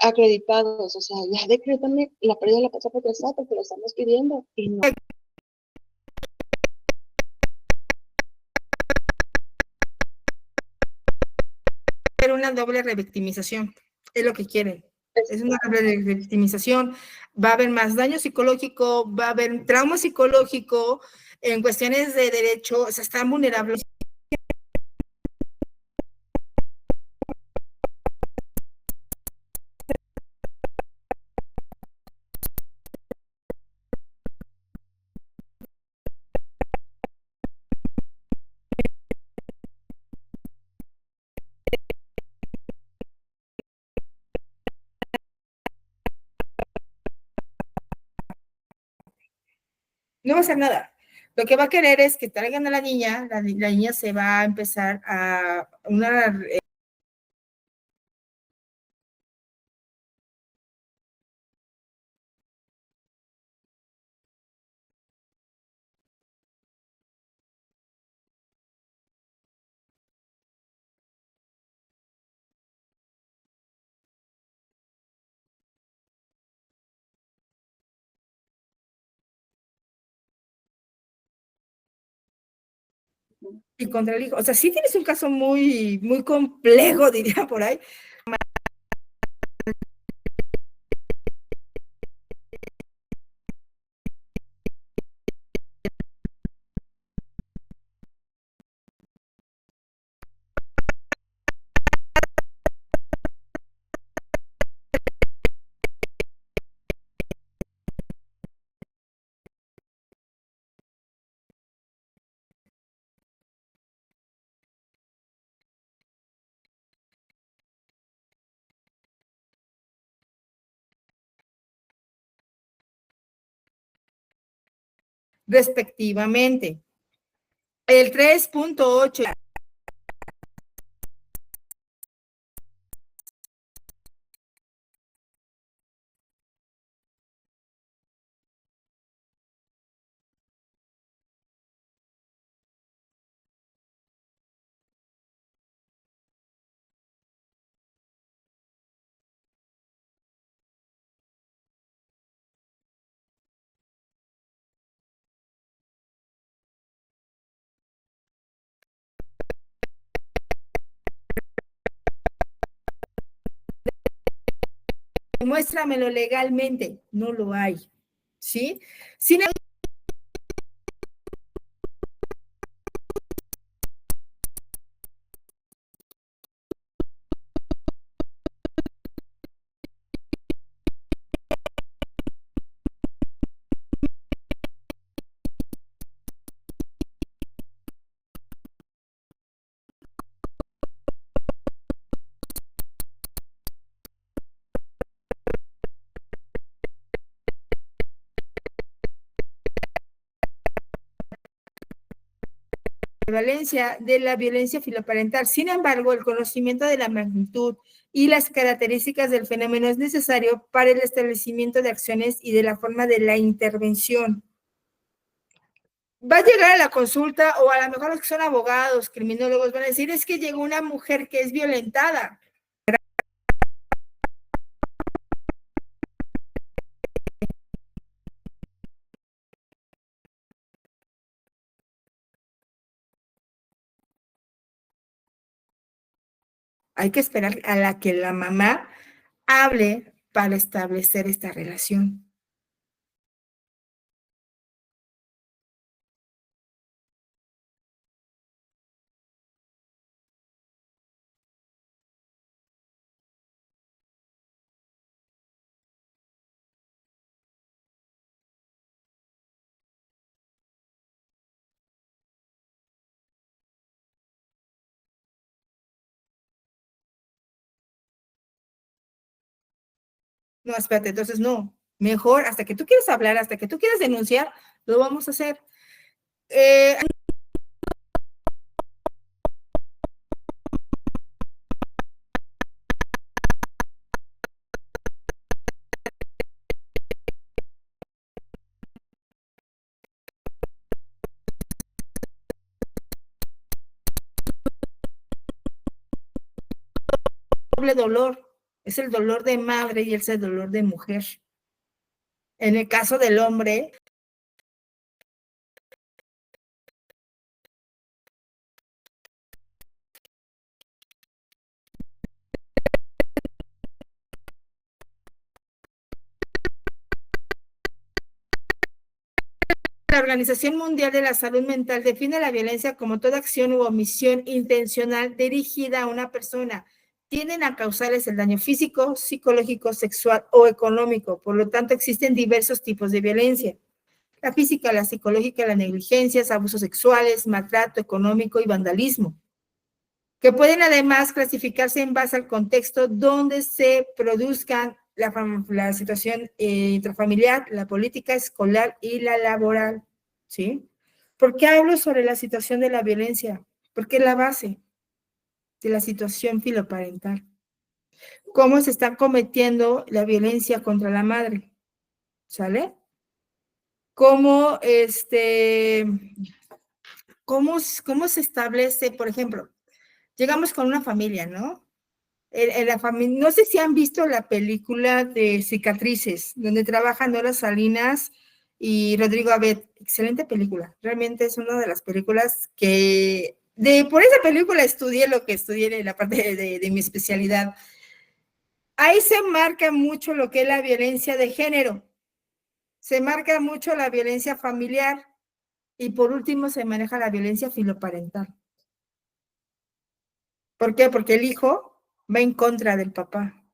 Acreditados, o sea, ya decrétame la pérdida de la casa potestad porque lo estamos pidiendo y no. una doble revictimización, es lo que quieren. Es una doble revictimización, va a haber más daño psicológico, va a haber trauma psicológico en cuestiones de derecho, o sea, están vulnerables. No va a hacer nada. Lo que va a querer es que traigan a la niña se va a empezar a una y contra el hijo. O sea, sí tienes un caso muy, muy complejo, diría por ahí. respectivamente. El 3.8 muéstramelo legalmente, no lo hay, ¿sí? Sin prevalencia de la violencia filoparental. Sin embargo, el conocimiento de la magnitud y las características del fenómeno es necesario para el establecimiento de acciones y de la forma de la intervención. Va a llegar a la consulta, o a lo mejor los que son abogados, criminólogos, van a decir, es que llegó una mujer que es violentada. Hay que esperar a la que la mamá hable para establecer esta relación. No, espérate, entonces no. Mejor, hasta que tú quieras hablar, hasta que tú quieras denunciar, lo vamos a hacer. Doble dolor, es el dolor de madre y es el dolor de mujer. En el caso del hombre, la Organización Mundial de la Salud Mental define la violencia como toda acción u omisión intencional dirigida a una persona. Tienden a causarles el daño físico, psicológico, sexual o económico. Por lo tanto, existen diversos tipos de violencia. La física, la psicológica, las negligencias, abusos sexuales, maltrato económico y vandalismo, que pueden además clasificarse en base al contexto donde se produzcan la situación intrafamiliar, la política escolar y la laboral, ¿sí? ¿Por qué hablo sobre la situación de la violencia? Porque es la base de la situación filoparental. ¿Cómo se está cometiendo la violencia contra la madre? ¿Sale? ¿Cómo, cómo se establece, por ejemplo, llegamos con una familia, ¿no? En la familia, no sé si han visto la película de Cicatrices, donde trabajan Nora Salinas y Rodrigo Abed. Excelente película. Realmente es una de las películas que, por esa película estudié lo que estudié en la parte de mi especialidad. Ahí se marca mucho lo que es la violencia de género. Se marca mucho la violencia familiar y por último se maneja la violencia filoparental. ¿Por qué? Porque el hijo va en contra del papá.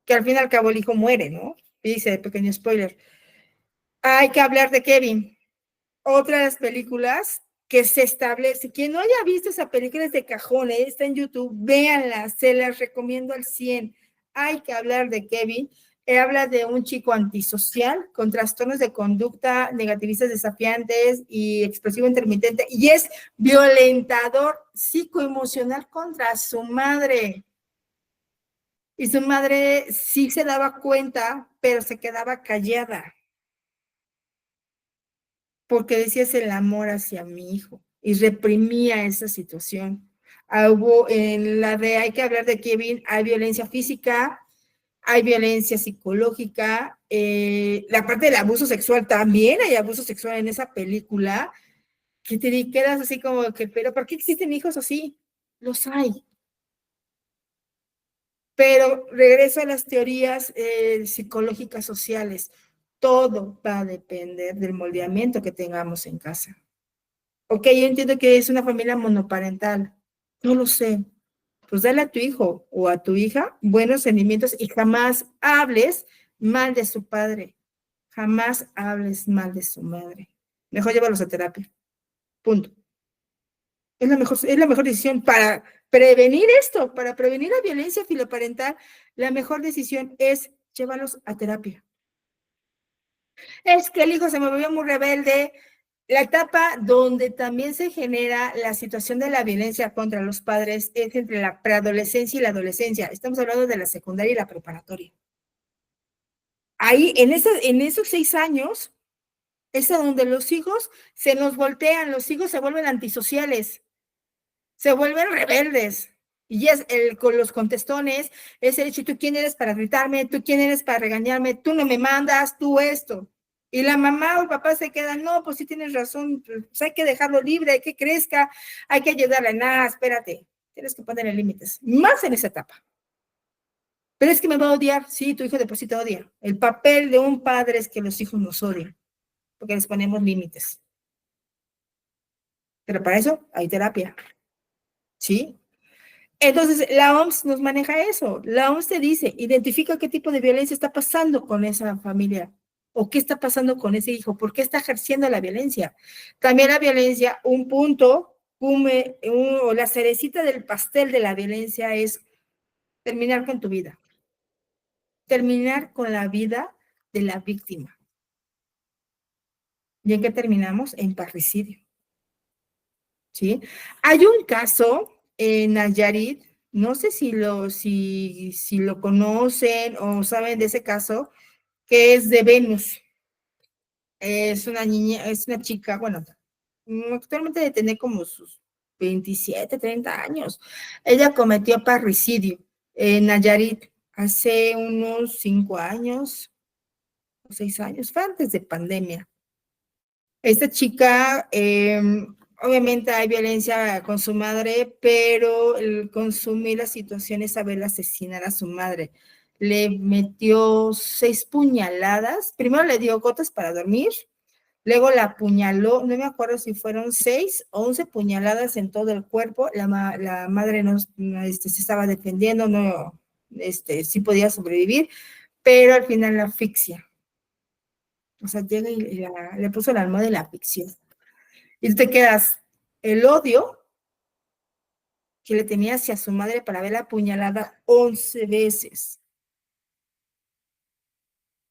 Que al fin y al cabo el hijo muere, ¿no? Dice, pequeño spoiler. Hay que hablar de Kevin. Otra de las películas que se establece, quien no haya visto esa película es de cajón, está en YouTube, véanla, se las recomiendo al 100. Hay que hablar de Kevin, Habla de un chico antisocial con trastornos de conducta, negativistas desafiantes y expresivo intermitente, y es violentador psicoemocional contra su madre. Y su madre sí se daba cuenta, pero se quedaba callada, porque decía es el amor hacia mi hijo, y reprimía esa situación. Hubo en la de hay que hablar de Kevin, hay violencia física, hay violencia psicológica, la parte del abuso sexual, también hay abuso sexual en esa película, que te quedas así como que, pero ¿por qué existen hijos así? Los hay. Pero regreso a las teorías psicológicas sociales. Todo va a depender del moldeamiento que tengamos en casa. Ok, yo entiendo que es una familia monoparental. No lo sé. Pues dale a tu hijo o a tu hija buenos sentimientos y jamás hables mal de su padre. Jamás hables mal de su madre. Mejor llévalos a terapia. Punto. Es la mejor decisión para prevenir esto, para prevenir la violencia filoparental. La mejor decisión es llévalos a terapia. Es que el hijo se me volvió muy rebelde. La etapa donde también se genera la situación de la violencia contra los padres es entre la preadolescencia y la adolescencia. Estamos hablando de la secundaria y la preparatoria. Ahí, en esos 6 años, es donde los hijos se nos voltean, los hijos se vuelven antisociales, se vuelven rebeldes. Y es con los contestones, es el hecho, ¿tú quién eres para gritarme? ¿Tú quién eres para regañarme? Tú no me mandas, tú esto. Y la mamá o el papá se quedan, no, pues sí tienes razón, pues hay que dejarlo libre, hay que crezca, hay que ayudarle. Nada, espérate, tienes que ponerle límites, más en esa etapa. Pero es que me va a odiar, sí, tu hijo de por sí te odia. El papel de un padre es que los hijos nos odien, porque les ponemos límites. Pero para eso hay terapia, ¿sí? Entonces, la OMS nos maneja eso. La OMS te dice, identifica qué tipo de violencia está pasando con esa familia o qué está pasando con ese hijo, por qué está ejerciendo la violencia. También la violencia, un punto, o la cerecita del pastel de la violencia es terminar con tu vida, terminar con la vida de la víctima. ¿Y en qué terminamos? En parricidio. ¿Sí? Hay un caso en Nayarit, no sé si lo conocen o saben de ese caso, que es de Venus. Es una niña, es una chica, bueno, actualmente de tener como sus 27, 30 años. Ella cometió parricidio en Nayarit hace unos 5 años o 6 años, fue antes de pandemia. Esta chica, obviamente hay violencia con su madre, pero el consumir la situación es saber asesinar a su madre. Le metió 6 puñaladas, primero le dio gotas para dormir, luego la apuñaló, no me acuerdo si fueron 6 o 11 puñaladas en todo el cuerpo. La madre no, se estaba defendiendo, no, sí podía sobrevivir, pero al final la asfixia. O sea, llega y le puso la almohada de la asfixia. Y tú te quedas, el odio que le tenía hacia su madre para haberla apuñalada 11 veces.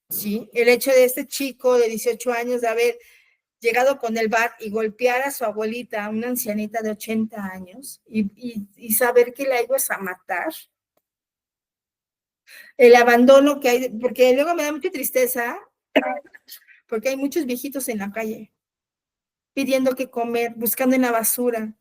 ¿Sí? El hecho de este chico de 18 años de haber llegado con el bat y golpear a su abuelita, una ancianita de 80 años, y saber que la ibas a matar. El abandono que hay, porque luego me da mucha tristeza, porque hay muchos viejitos en la calle pidiendo que comer, buscando en la basura.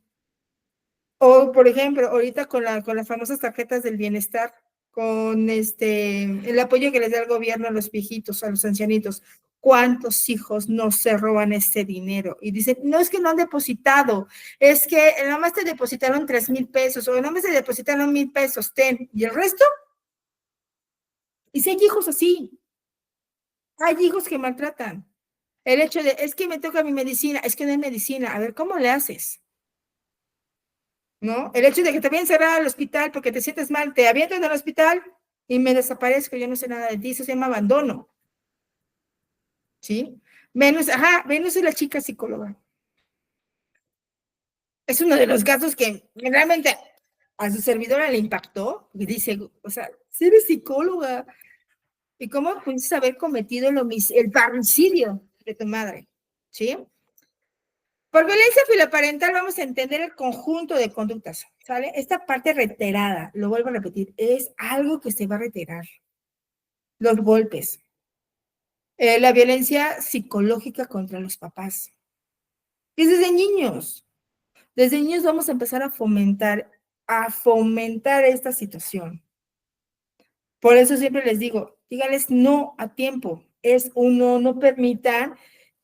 O, por ejemplo, ahorita con las famosas tarjetas del bienestar, con el apoyo que les da el gobierno a los viejitos, a los ancianitos. ¿Cuántos hijos no se roban ese dinero? Y dicen, no es que no han depositado, es que nada más te depositaron 3,000 pesos, o nada más te depositaron 1,000 pesos, ten. ¿Y el resto? Y si hay hijos así, hay hijos que maltratan. El hecho de, es que me toca mi medicina, es que no hay medicina. A ver, ¿cómo le haces? ¿No? El hecho de que te voy a encerrar al hospital porque te sientes mal, te avientan al hospital y me desaparezco, yo no sé nada de ti, eso se llama abandono, ¿sí? Venus es la chica psicóloga. Es uno de los casos que realmente a su servidora le impactó y dice, o sea, si eres psicóloga, y cómo pudiste haber cometido el parricidio de tu madre, ¿sí? Por violencia filoparental vamos a entender el conjunto de conductas, ¿sale? Esta parte reiterada, lo vuelvo a repetir, es algo que se va a reiterar. Los golpes, la violencia psicológica contra los papás. Es desde niños vamos a empezar a fomentar esta situación. Por eso siempre les digo, díganles no a tiempo, es uno, no permitan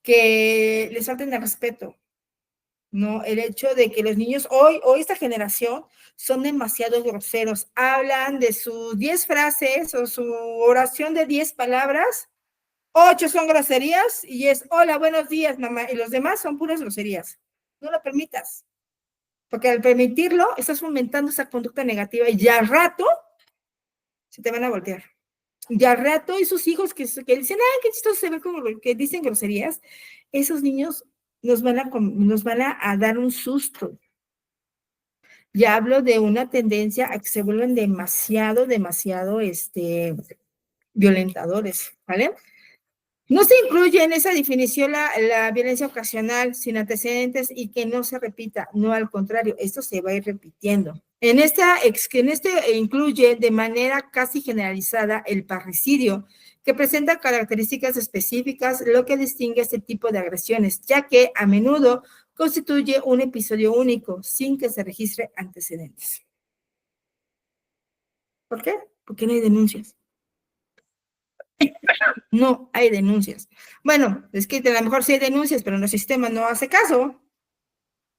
que les falten el respeto. No, el hecho de que los niños hoy esta generación son demasiado groseros, hablan de sus 10 frases o su oración de 10 palabras, 8 son groserías y es hola, buenos días, mamá, y los demás son puras groserías. No lo permitas, porque al permitirlo estás fomentando esa conducta negativa y ya al rato se te van a voltear. Ya al rato esos hijos que dicen, ay, qué chistoso se ve como que dicen groserías, esos niños nos van a dar un susto. Ya hablo de una tendencia a que se vuelven demasiado violentadores, ¿vale? No se incluye en esa definición la violencia ocasional sin antecedentes y que no se repita, no al contrario, esto se va a ir repitiendo. En este incluye de manera casi generalizada el parricidio, que presenta características específicas, lo que distingue este tipo de agresiones, ya que a menudo constituye un episodio único, sin que se registre antecedentes. ¿Por qué? Porque no hay denuncias. No hay denuncias. Bueno, es que a lo mejor sí hay denuncias, pero el sistema no hace caso.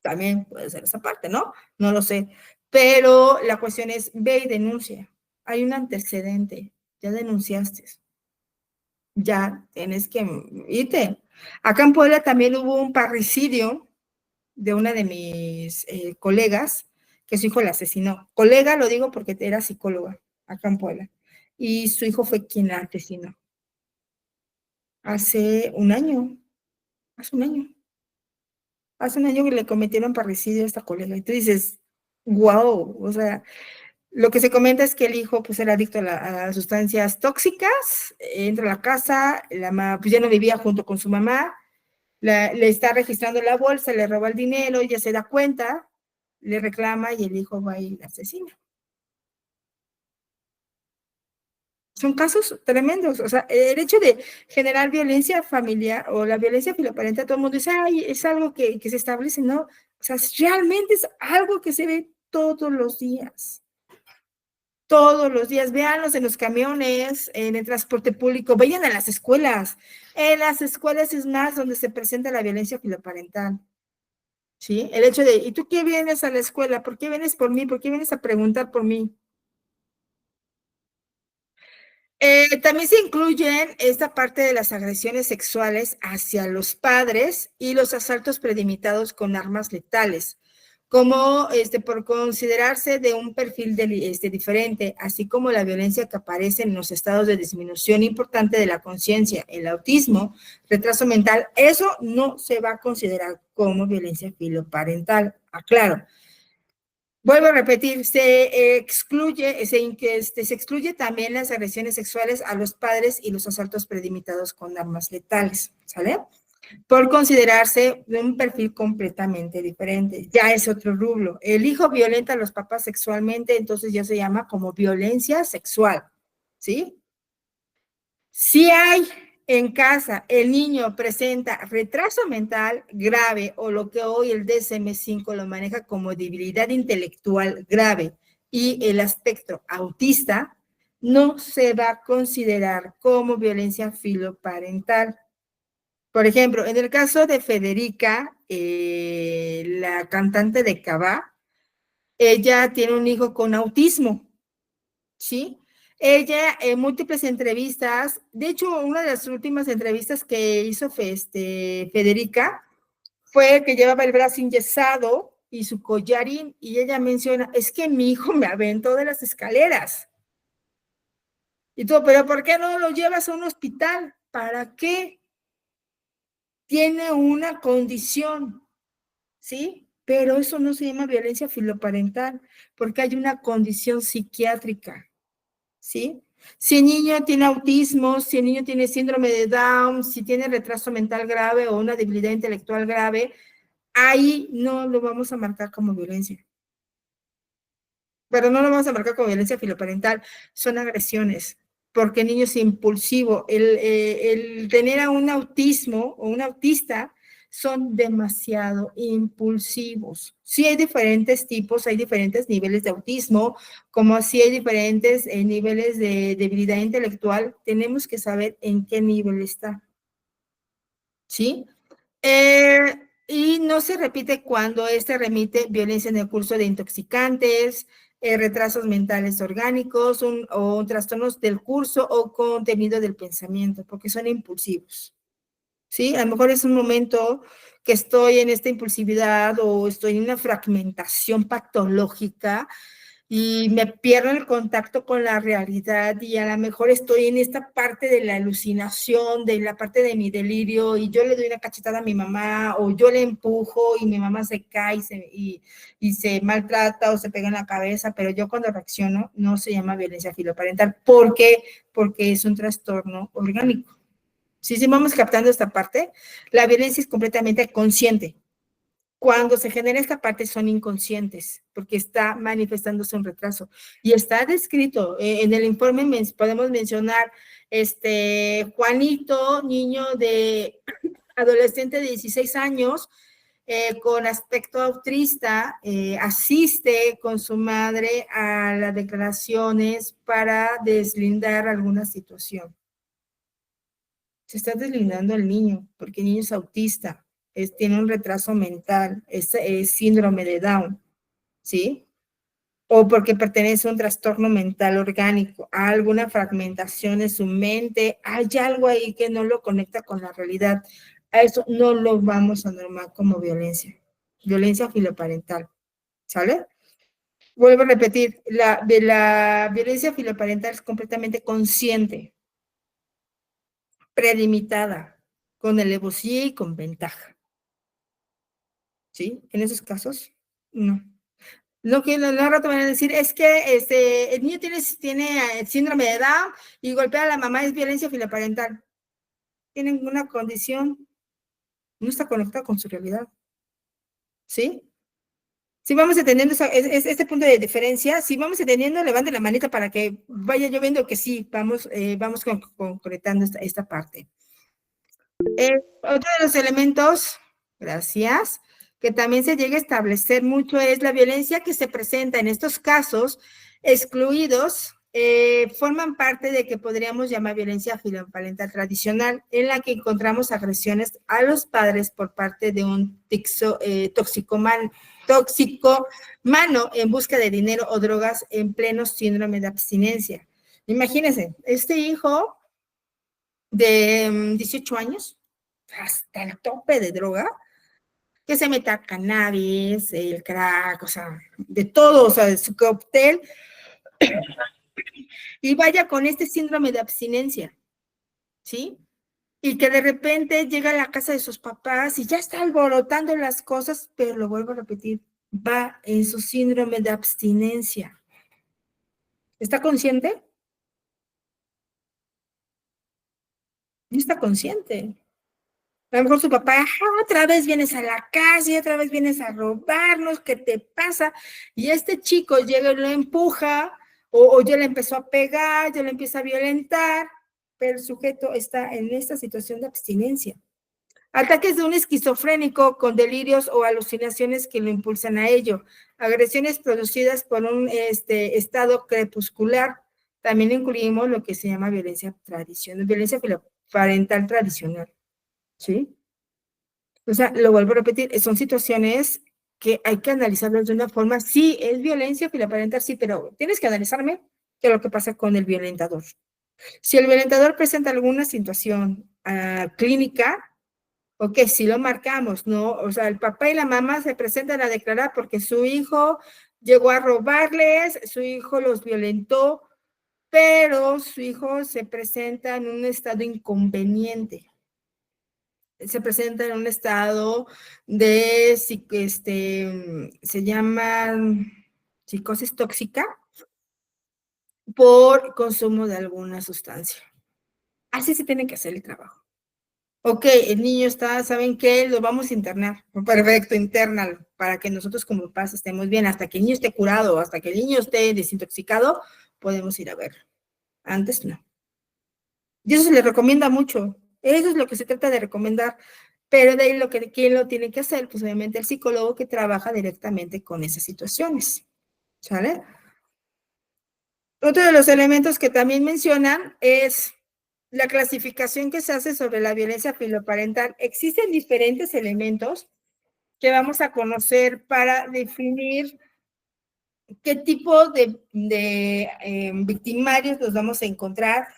También puede ser esa parte, ¿no? No lo sé. Pero la cuestión es, ve y denuncia. Hay un antecedente. Ya denunciaste. Ya tienes que irte. Acá en Puebla también hubo un parricidio de una de mis colegas, que su hijo la asesinó. Colega, lo digo porque era psicóloga acá en Puebla. Y su hijo fue quien la asesinó. Hace un año. Hace un año. Hace un año que le cometieron parricidio a esta colega. Y tú dices, wow, o sea, lo que se comenta es que el hijo pues era adicto a sustancias tóxicas, entra a la casa, pues ya no vivía junto con su mamá, le está registrando la bolsa, le roba el dinero, ella se da cuenta, le reclama y el hijo va y la asesina. Son casos tremendos, o sea, el hecho de generar violencia familiar o la violencia filoparental, todo el mundo dice, ay, es algo que se establece, ¿no? O sea, realmente es algo que se ve todos los días. Todos los días, véanlos en los camiones, en el transporte público, vayan a las escuelas. En las escuelas es más donde se presenta la violencia filoparental. ¿Sí? El hecho de, ¿y tú qué vienes a la escuela? ¿Por qué vienes por mí? ¿Por qué vienes a preguntar por mí? También se incluyen esta parte de las agresiones sexuales hacia los padres y los asaltos predimitados con armas letales, como por considerarse de un perfil diferente, así como la violencia que aparece en los estados de disminución importante de la conciencia, el autismo, retraso mental, eso no se va a considerar como violencia filoparental, aclaro. Vuelvo a repetir, se excluye también las agresiones sexuales a los padres y los asaltos predimitados con armas letales, ¿sale? Por considerarse de un perfil completamente diferente. Ya es otro rubro. El hijo violenta a los papás sexualmente, entonces ya se llama como violencia sexual, ¿sí? Si hay en casa, el niño presenta retraso mental grave o lo que hoy el DSM-5 lo maneja como debilidad intelectual grave y el aspecto autista, no se va a considerar como violencia filoparental. Por ejemplo, en el caso de Federica, la cantante de Cabá, ella tiene un hijo con autismo, ¿sí? Ella en múltiples entrevistas, de hecho, una de las últimas entrevistas que hizo Federica fue que llevaba el brazo enyesado y su collarín, y ella menciona, es que mi hijo me aventó de las escaleras. Y todo, pero ¿por qué no lo llevas a un hospital? ¿Para qué? Tiene una condición, ¿sí? Pero eso no se llama violencia filoparental, porque hay una condición psiquiátrica, ¿sí? Si el niño tiene autismo, si el niño tiene síndrome de Down, si tiene retraso mental grave o una debilidad intelectual grave, ahí no lo vamos a marcar como violencia. Pero no lo vamos a marcar como violencia filoparental, son agresiones, porque el niño es impulsivo. El tener a un autismo o un autista son demasiado impulsivos. Sí hay diferentes tipos, hay diferentes niveles de autismo, como así hay diferentes niveles de debilidad intelectual, tenemos que saber en qué nivel está, ¿sí? Y no se repite cuando este remite violencia en el curso de intoxicantes, retrasos mentales orgánicos o trastornos del curso o contenido del pensamiento, porque son impulsivos. ¿Sí? A lo mejor es un momento que estoy en esta impulsividad o estoy en una fragmentación patológica y me pierdo el contacto con la realidad y a lo mejor estoy en esta parte de la alucinación, de la parte de mi delirio y yo le doy una cachetada a mi mamá o yo le empujo y mi mamá se cae y se maltrata o se pega en la cabeza, pero yo cuando reacciono no se llama violencia filoparental. ¿Por qué? Porque es un trastorno orgánico. Si vamos captando esta parte, la violencia es completamente consciente. Cuando se genera esta parte son inconscientes, porque está manifestándose un retraso. Y está descrito, en el informe podemos mencionar, Juanito, niño de adolescente de 16 años, con aspecto autista, asiste con su madre a las declaraciones para deslindar alguna situación. Se está deslindando el niño, porque el niño es autista, tiene un retraso mental, es síndrome de Down, ¿sí? O porque pertenece a un trastorno mental orgánico, a alguna fragmentación en su mente, hay algo ahí que no lo conecta con la realidad. A eso no lo vamos a normar como violencia filoparental, ¿sale? Vuelvo a repetir, la violencia filoparental es completamente consciente, prelimitada, con alevosía y con ventaja. ¿Sí? En esos casos, no. Lo que al rato van a decir es que el niño tiene síndrome de Down y golpea a la mamá, es violencia filoparental. Tienen una condición, no está conectada con su realidad. ¿Sí? Si vamos entendiendo este punto de diferencia, si vamos entendiendo, levante la manita para que vaya yo viendo que sí, vamos concretando esta parte. Otro de los elementos, gracias, que también se llega a establecer mucho es la violencia que se presenta en estos casos excluidos, forman parte de que podríamos llamar violencia filoparental tradicional, en la que encontramos agresiones a los padres por parte de un toxicomano en busca de dinero o drogas en pleno síndrome de abstinencia. Imagínense, este hijo de 18 años, hasta el tope de droga, que se meta cannabis, el crack, o sea, de todo, o sea, de su cóctel, y vaya con este síndrome de abstinencia, ¿sí? Y que de repente llega a la casa de sus papás y ya está alborotando las cosas, pero lo vuelvo a repetir, va en su síndrome de abstinencia. ¿Está consciente? No está consciente. A lo mejor su papá, otra vez vienes a la casa y otra vez vienes a robarnos, ¿qué te pasa? Y este chico llega y lo empuja, o ya le empezó a pegar, ya le empieza a violentar, pero el sujeto está en esta situación de abstinencia. Ataques de un esquizofrénico con delirios o alucinaciones que lo impulsan a ello. Agresiones producidas por un estado crepuscular. También incluimos lo que se llama violencia tradicional, violencia parental tradicional. ¿Sí? O sea, lo vuelvo a repetir, son situaciones que hay que analizarlas de una forma, sí, es violencia filoparental, sí, pero tienes que analizarme qué es lo que pasa con el violentador. Si el violentador presenta alguna situación clínica, ok, sí lo marcamos, ¿no? O sea, el papá y la mamá se presentan a declarar porque su hijo llegó a robarles, su hijo los violentó, pero su hijo se presenta en un estado inconveniente, se presenta en un estado de, se llama psicosis tóxica, por consumo de alguna sustancia. Así se tiene que hacer el trabajo. Ok, el niño está, ¿saben qué? Lo vamos a internar. Perfecto, internalo, para que nosotros como papás estemos bien. Hasta que el niño esté curado, hasta que el niño esté desintoxicado, podemos ir a verlo. Antes no. Y eso se le recomienda mucho. Eso es lo que se trata de recomendar. Pero de ahí ¿quién lo tiene que hacer? Pues obviamente el psicólogo que trabaja directamente con esas situaciones. ¿Sale? Otro de los elementos que también mencionan es la clasificación que se hace sobre la violencia filoparental. Existen diferentes elementos que vamos a conocer para definir qué tipo de victimarios nos vamos a encontrar,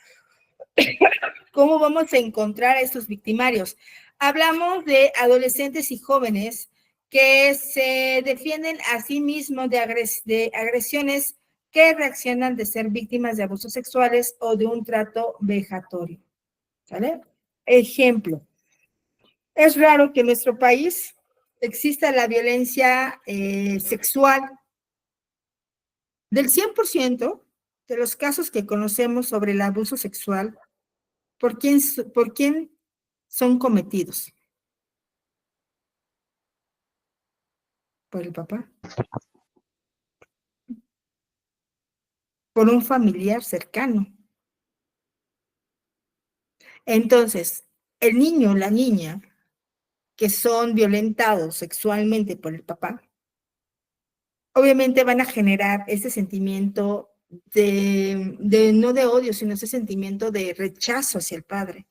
cómo vamos a encontrar a estos victimarios. Hablamos de adolescentes y jóvenes que se defienden a sí mismos de agresiones que reaccionan de ser víctimas de abusos sexuales o de un trato vejatorio. ¿Sale? Ejemplo, es raro que en nuestro país exista la violencia sexual. Del 100% de los casos que conocemos sobre el abuso sexual, ¿por quién son cometidos? Por el papá. Por un familiar cercano. Entonces, el niño, la niña, que son violentados sexualmente por el papá, obviamente van a generar ese sentimiento no de odio, sino ese sentimiento de rechazo hacia el padre.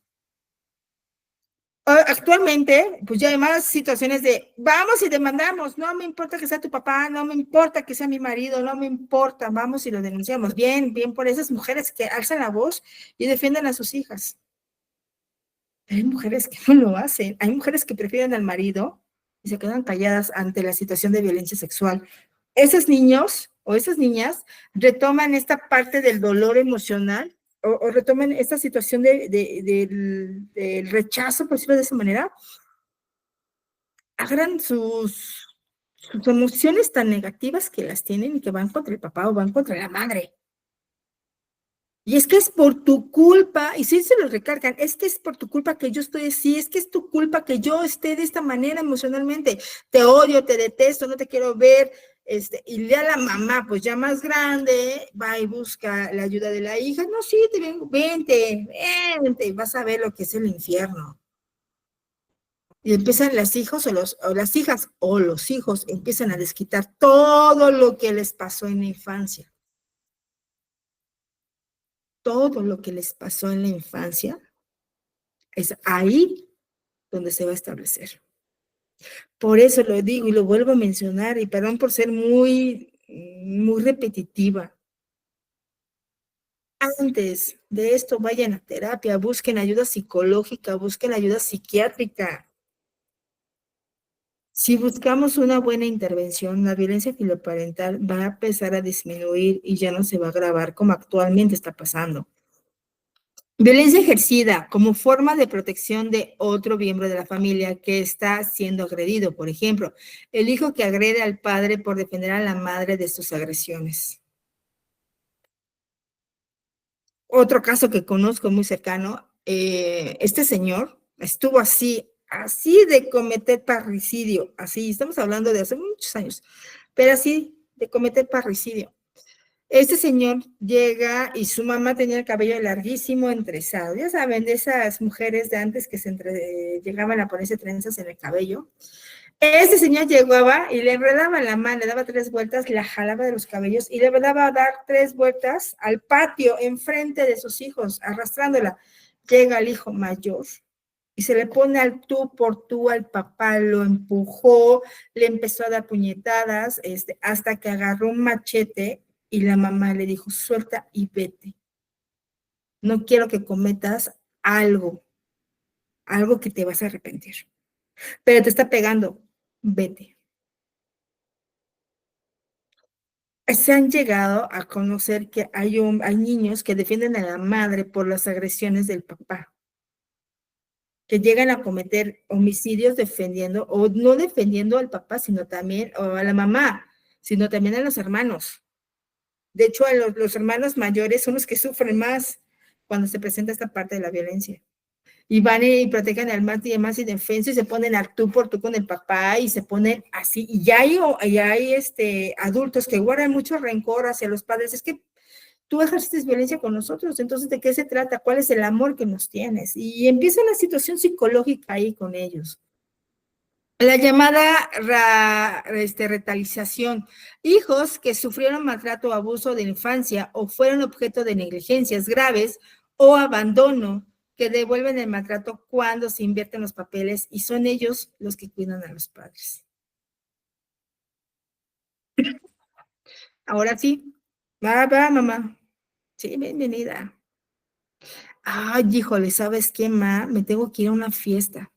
Actualmente, pues ya hay más situaciones de, vamos y demandamos, no me importa que sea tu papá, no me importa que sea mi marido, no me importa, vamos y lo denunciamos. Bien, bien por esas mujeres que alzan la voz y defienden a sus hijas. Hay mujeres que no lo hacen, hay mujeres que prefieren al marido y se quedan calladas ante la situación de violencia sexual. Esos niños o esas niñas retoman esta parte del dolor emocional o retoman esta situación del rechazo, por decirlo de esa manera, agarran sus emociones tan negativas que las tienen y que van contra el papá o van contra la madre. Y es que es por tu culpa, y sí se lo recargan, es que es por tu culpa que yo estoy así, es que es tu culpa que yo esté de esta manera emocionalmente, te odio, te detesto, no te quiero ver, y ya la mamá, pues ya más grande, va y busca la ayuda de la hija, no, sí, te vengo, vente, vas a ver lo que es el infierno. Y empiezan las hijos o las hijas o los hijos empiezan a desquitar todo lo que les pasó en la infancia. Todo lo que les pasó en la infancia es ahí donde se va a establecer. Por eso lo digo y lo vuelvo a mencionar, y perdón por ser muy repetitiva. Antes de esto, vayan a terapia, busquen ayuda psicológica, busquen ayuda psiquiátrica. Si buscamos una buena intervención, la violencia filoparental va a empezar a disminuir y ya no se va a agravar como actualmente está pasando. Violencia ejercida como forma de protección de otro miembro de la familia que está siendo agredido. Por ejemplo, el hijo que agrede al padre por defender a la madre de sus agresiones. Otro caso que conozco muy cercano, este señor estuvo así de cometer parricidio, así, estamos hablando de hace muchos años, pero así de cometer parricidio. Este señor llega y su mamá tenía el cabello larguísimo, entrezado. Ya saben, de esas mujeres de antes que llegaban a ponerse trenzas en el cabello. Este señor llegaba y le enredaba la mano, le daba 3 vueltas, la jalaba de los cabellos y le daba a dar 3 vueltas al patio enfrente de sus hijos, arrastrándola. Llega el hijo mayor y se le pone al tú por tú al papá, lo empujó, le empezó a dar puñetadas, hasta que agarró un machete y la mamá le dijo, suelta y vete. No quiero que cometas algo que te vas a arrepentir. Pero te está pegando, vete. Se han llegado a conocer que hay niños que defienden a la madre por las agresiones del papá, que llegan a cometer homicidios defendiendo, o no defendiendo al papá, sino también, o a la mamá, sino también a los hermanos. De hecho, a los hermanos mayores son los que sufren más cuando se presenta esta parte de la violencia. Y van y protegen al más indefenso y se ponen al tú por tú con el papá y se ponen así. Y ya hay adultos que guardan mucho rencor hacia los padres. Es que tú ejerces violencia con nosotros, entonces, ¿de qué se trata? ¿Cuál es el amor que nos tienes? Y empieza una situación psicológica ahí con ellos. La llamada retaliación. Hijos que sufrieron maltrato o abuso de la infancia o fueron objeto de negligencias graves o abandono que devuelven el maltrato cuando se invierten los papeles y son ellos los que cuidan a los padres. Ahora sí. Va, mamá. Sí, bienvenida. Ay, híjole, ¿sabes qué, ma? Me tengo que ir a una fiesta.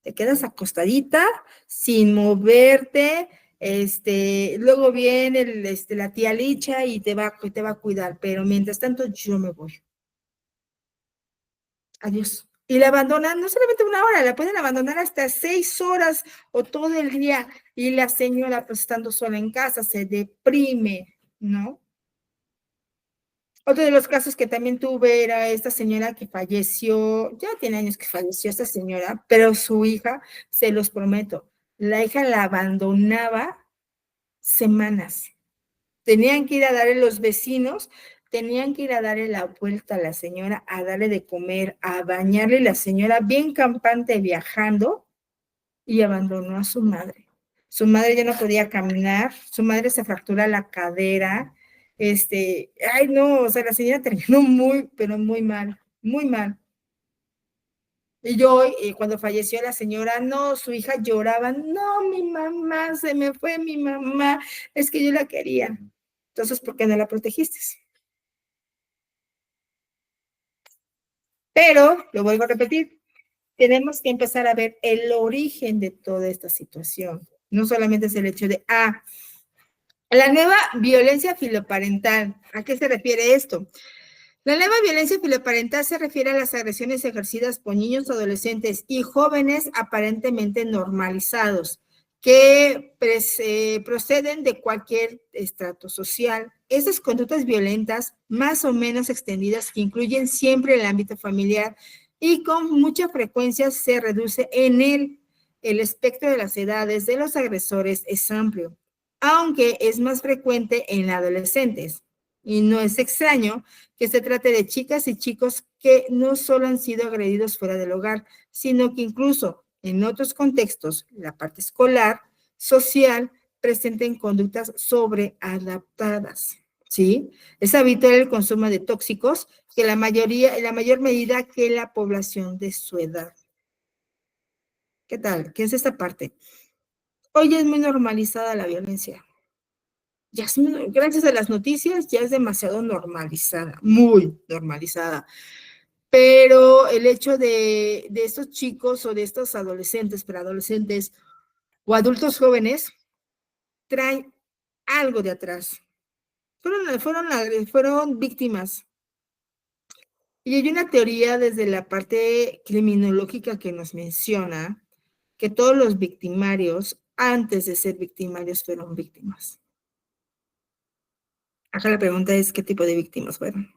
Te quedas acostadita, sin moverte, luego viene la tía Licha y te va a cuidar, pero mientras tanto yo me voy. Adiós. Y la abandonan no solamente una hora, la pueden abandonar hasta 6 horas o todo el día. Y la señora, pues estando sola en casa, se deprime, ¿no? Otro de los casos que también tuve era esta señora que falleció, ya tiene años que falleció esta señora, pero su hija, se los prometo, la hija la abandonaba semanas. Tenían que ir a darle los vecinos, tenían que ir a darle la vuelta a la señora, a darle de comer, a bañarle, la señora bien campante viajando y abandonó a su madre. Su madre ya no podía caminar, su madre se fractura la cadera, ay no, o sea, la señora terminó muy, pero muy mal, muy mal. Y yo, cuando falleció la señora, no, su hija lloraba, no, mi mamá, se me fue mi mamá, es que yo la quería. Entonces, ¿por qué no la protegiste? Pero, lo vuelvo a repetir, tenemos que empezar a ver el origen de toda esta situación. No solamente es el hecho de, la nueva violencia filoparental. ¿A qué se refiere esto? La nueva violencia filoparental se refiere a las agresiones ejercidas por niños, adolescentes y jóvenes aparentemente normalizados que proceden de cualquier estrato social. Estas conductas violentas, más o menos extendidas, que incluyen siempre el ámbito familiar y con mucha frecuencia se reduce en él. El espectro de las edades de los agresores es amplio, aunque es más frecuente en adolescentes. Y no es extraño que se trate de chicas y chicos que no solo han sido agredidos fuera del hogar, sino que incluso en otros contextos, la parte escolar, social, presenten conductas sobreadaptadas, ¿sí? Es habitual el consumo de tóxicos que en la mayor medida que la población de su edad. ¿Qué tal? ¿Qué es esta parte? Hoy es muy normalizada la violencia. Ya es, gracias a las noticias, ya es demasiado normalizada, muy normalizada. Pero el hecho de estos chicos o de estos adolescentes, preadolescentes o adultos jóvenes, traen algo de atrás. Fueron víctimas. Y hay una teoría desde la parte criminológica que nos menciona que todos los victimarios, antes de ser victimarios, fueron víctimas. Acá la pregunta es, ¿qué tipo de víctimas fueron?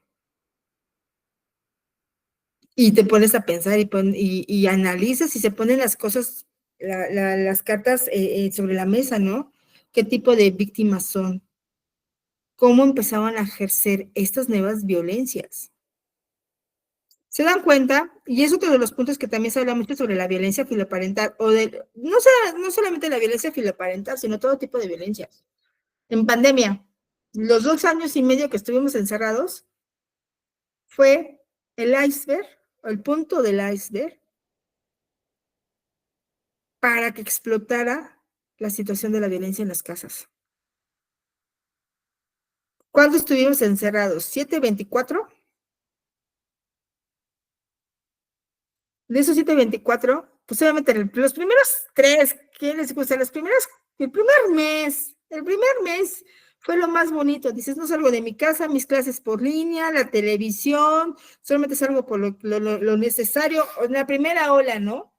Y te pones a pensar y analizas y se ponen las cosas, las cartas sobre la mesa, ¿no? ¿Qué tipo de víctimas son? ¿Cómo empezaban a ejercer estas nuevas violencias? ¿Se dan cuenta? Y es otro de los puntos que también se habla mucho sobre la violencia filoparental, no solamente la violencia filoparental, sino todo tipo de violencias. En pandemia, los 2 años y medio que estuvimos encerrados, fue el iceberg, el punto del iceberg, para que explotara la situación de la violencia en las casas. ¿Cuándo estuvimos encerrados? ¿7/24? De esos 7/24, pues obviamente los primeros 3, ¿qué les gusta? El primer mes fue lo más bonito. Dices, no salgo de mi casa, mis clases por línea, la televisión, solamente salgo por lo necesario, en la primera ola, ¿no?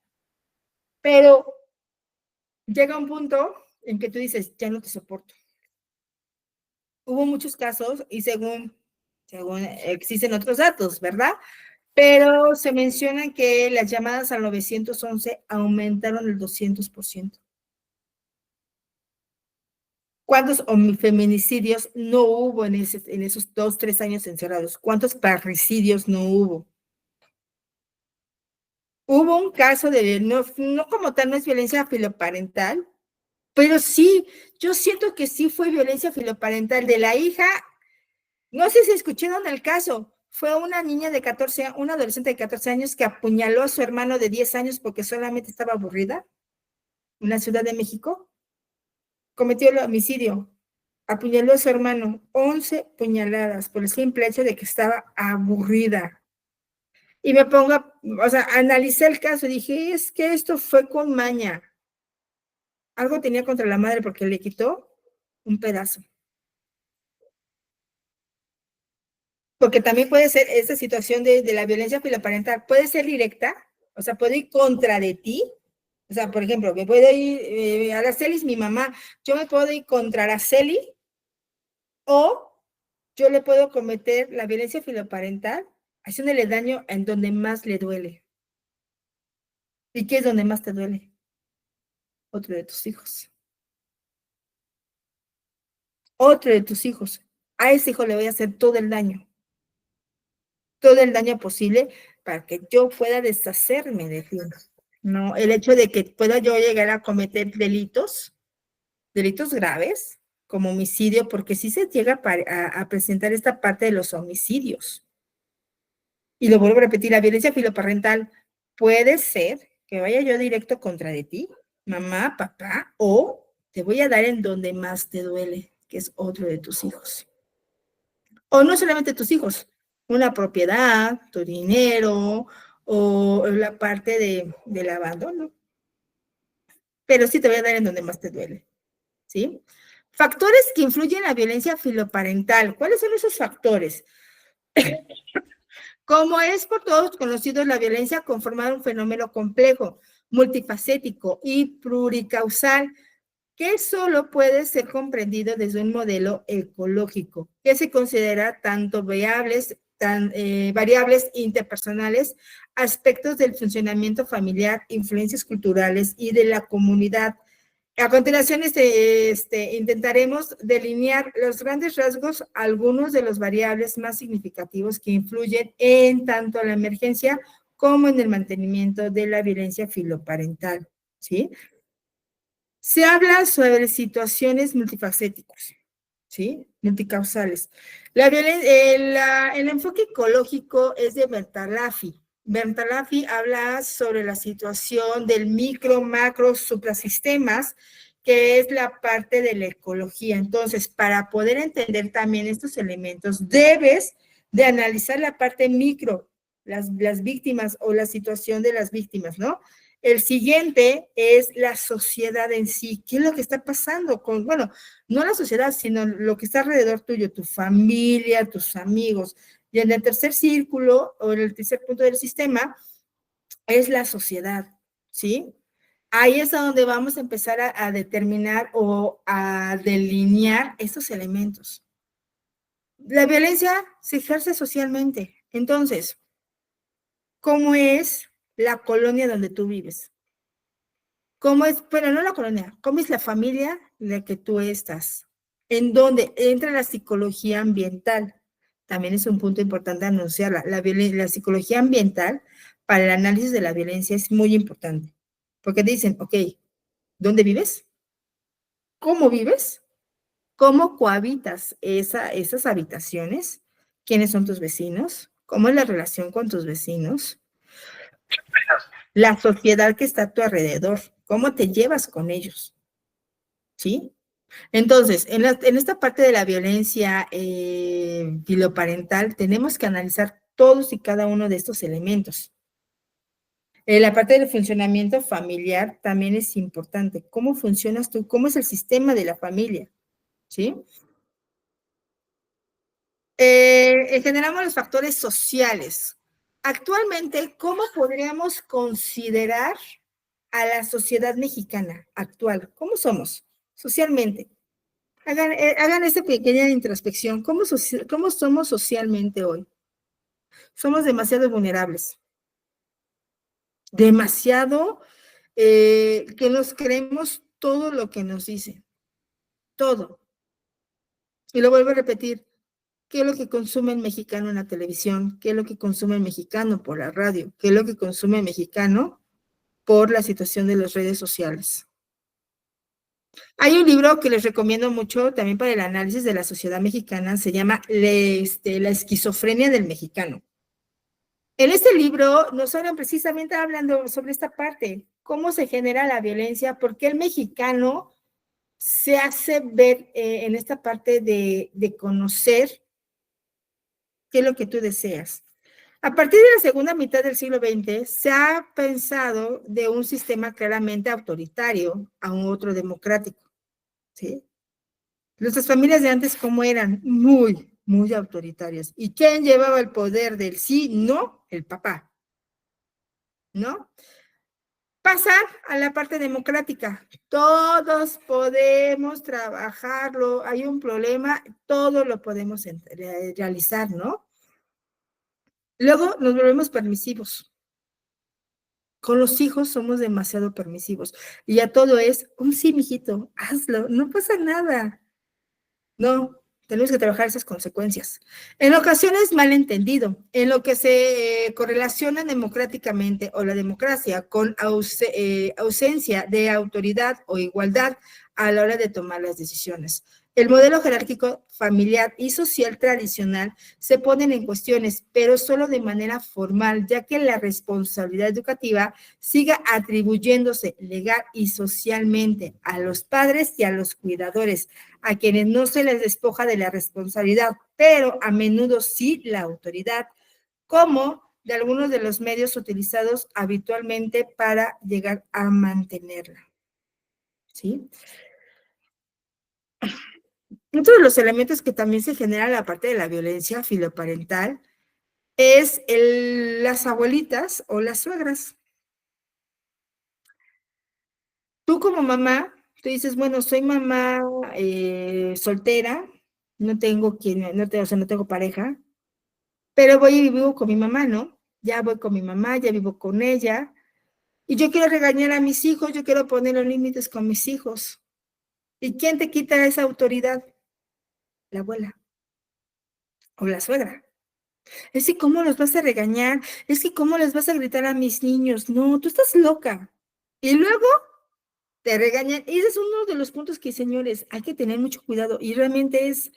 Pero llega un punto en que tú dices, ya no te soporto. hubo muchos casos y según existen otros datos, ¿verdad? Pero se menciona que las llamadas al 911 aumentaron el 200%. ¿Cuántos feminicidios no hubo en esos 2, 3 años encerrados? ¿Cuántos parricidios no hubo? Hubo un caso de, no como tal, no es violencia filoparental, pero sí, yo siento que sí fue violencia filoparental de la hija. No sé si escucharon el caso. Fue una niña de 14, una adolescente de 14 años que apuñaló a su hermano de 10 años porque solamente estaba aburrida en la Ciudad de México. Cometió el homicidio. Apuñaló a su hermano, 11 puñaladas por el simple hecho de que estaba aburrida. Y me pongo, o sea, analicé el caso y dije, es que esto fue con maña. Algo tenía contra la madre porque le quitó un pedazo. Porque también puede ser esta situación de la violencia filoparental, puede ser directa, o sea, puede ir contra de ti. O sea, por ejemplo, me puede ir, Araceli es mi mamá, yo me puedo ir contra Araceli o yo le puedo cometer la violencia filoparental haciéndole daño en donde más le duele. ¿Y qué es donde más te duele? Otro de tus hijos. Otro de tus hijos. A ese hijo le voy a hacer todo el daño posible para que yo pueda deshacerme de ti. No, el hecho de que pueda yo llegar a cometer delitos graves, como homicidio, porque sí se llega a presentar esta parte de los homicidios. Y lo vuelvo a repetir, la violencia filoparental puede ser que vaya yo directo contra de ti, mamá, papá, o te voy a dar en donde más te duele, que es otro de tus hijos. O no solamente tus hijos, una propiedad, tu dinero, o la parte del abandono. Pero sí te voy a dar en donde más te duele, ¿sí? Factores que influyen en la violencia filoparental. ¿Cuáles son esos factores? Como es por todos conocidos, la violencia conforma un fenómeno complejo, multifacético y pluricausal, que solo puede ser comprendido desde un modelo ecológico, que se considera tanto variables interpersonales, aspectos del funcionamiento familiar, influencias culturales y de la comunidad. A continuación, intentaremos delinear los grandes rasgos, algunos de los variables más significativos que influyen en tanto la emergencia como en el mantenimiento de la violencia filoparental, ¿sí? Se habla sobre situaciones multifacéticas, ¿sí? Multicausales. El enfoque ecológico es de Bertalanffy. Bertalanffy habla sobre la situación del micro, macro, suprasistemas, que es la parte de la ecología. Entonces, para poder entender también estos elementos, debes de analizar la parte micro, las víctimas o la situación de las víctimas, ¿no? El siguiente es la sociedad en sí. ¿Qué es lo que está pasando con, bueno, no la sociedad, sino lo que está alrededor tuyo, tu familia, tus amigos? Y en el tercer círculo, o en el tercer punto del sistema, es la sociedad, ¿sí? Ahí es a donde vamos a empezar a determinar o a delinear estos elementos. La violencia se ejerce socialmente. Entonces, ¿cómo es la colonia donde tú vives? ¿Cómo es? Pero no la colonia, ¿cómo es la familia en la que tú estás? En donde entra la psicología ambiental. También es un punto importante anunciarla. La psicología ambiental para el análisis de la violencia es muy importante. Porque dicen, ok, ¿dónde vives? ¿Cómo vives? ¿Cómo cohabitas esas habitaciones? ¿Quiénes son tus vecinos? ¿Cómo es la relación con tus vecinos? La sociedad que está a tu alrededor. ¿Cómo te llevas con ellos? ¿Sí? Entonces, en esta parte de la violencia filoparental, tenemos que analizar todos y cada uno de estos elementos. La parte del funcionamiento familiar también es importante. ¿Cómo funcionas tú? ¿Cómo es el sistema de la familia? ¿Sí? Generamos los factores sociales. Actualmente, ¿cómo podríamos considerar a la sociedad mexicana actual? ¿Cómo somos socialmente? Hagan esta pequeña introspección. ¿Cómo somos socialmente hoy? Somos demasiado vulnerables. Demasiado que nos creemos todo lo que nos dicen. Todo. Y lo vuelvo a repetir. ¿Qué es lo que consume el mexicano en la televisión? ¿Qué es lo que consume el mexicano por la radio? ¿Qué es lo que consume el mexicano por la situación de las redes sociales? Hay un libro que les recomiendo mucho también para el análisis de la sociedad mexicana, se llama La esquizofrenia del mexicano. En este libro nos hablan precisamente hablando sobre esta parte, cómo se genera la violencia, por qué el mexicano se hace ver en esta parte de conocer qué es lo que tú deseas. A partir de la segunda mitad del siglo XX, se ha pensado de un sistema claramente autoritario a un otro democrático, ¿sí? Nuestras familias de antes, ¿cómo eran? Muy, muy autoritarias. ¿Y quién llevaba el poder del sí? No, el papá, ¿no? Pasar a la parte democrática. Todos podemos trabajarlo. Hay un problema, todo lo podemos realizar, ¿no? Luego nos volvemos permisivos. Con los hijos somos demasiado permisivos. Y a todo es, sí, mijito, hazlo, no pasa nada. No, tenemos que trabajar esas consecuencias. En ocasiones malentendido, en lo que se correlaciona democráticamente o la democracia con ausencia de autoridad o igualdad a la hora de tomar las decisiones. El modelo jerárquico familiar y social tradicional se ponen en cuestiones, pero solo de manera formal, ya que la responsabilidad educativa siga atribuyéndose legal y socialmente a los padres y a los cuidadores, a quienes no se les despoja de la responsabilidad, pero a menudo sí la autoridad, como de algunos de los medios utilizados habitualmente para llegar a mantenerla. ¿Sí? Otro de los elementos que también se genera la parte de la violencia filoparental es las abuelitas o las suegras. Tú como mamá, tú dices, bueno, soy mamá soltera, no tengo o sea, no tengo pareja, pero voy y vivo con mi mamá, ¿no? Ya voy con mi mamá, ya vivo con ella, y yo quiero regañar a mis hijos, yo quiero poner los límites con mis hijos. ¿Y quién te quita esa autoridad? La abuela o la suegra. Es que cómo los vas a regañar, es que cómo les vas a gritar a mis niños. No, tú estás loca. Y luego te regañan. Y ese es uno de los puntos que, señores, hay que tener mucho cuidado. Y realmente es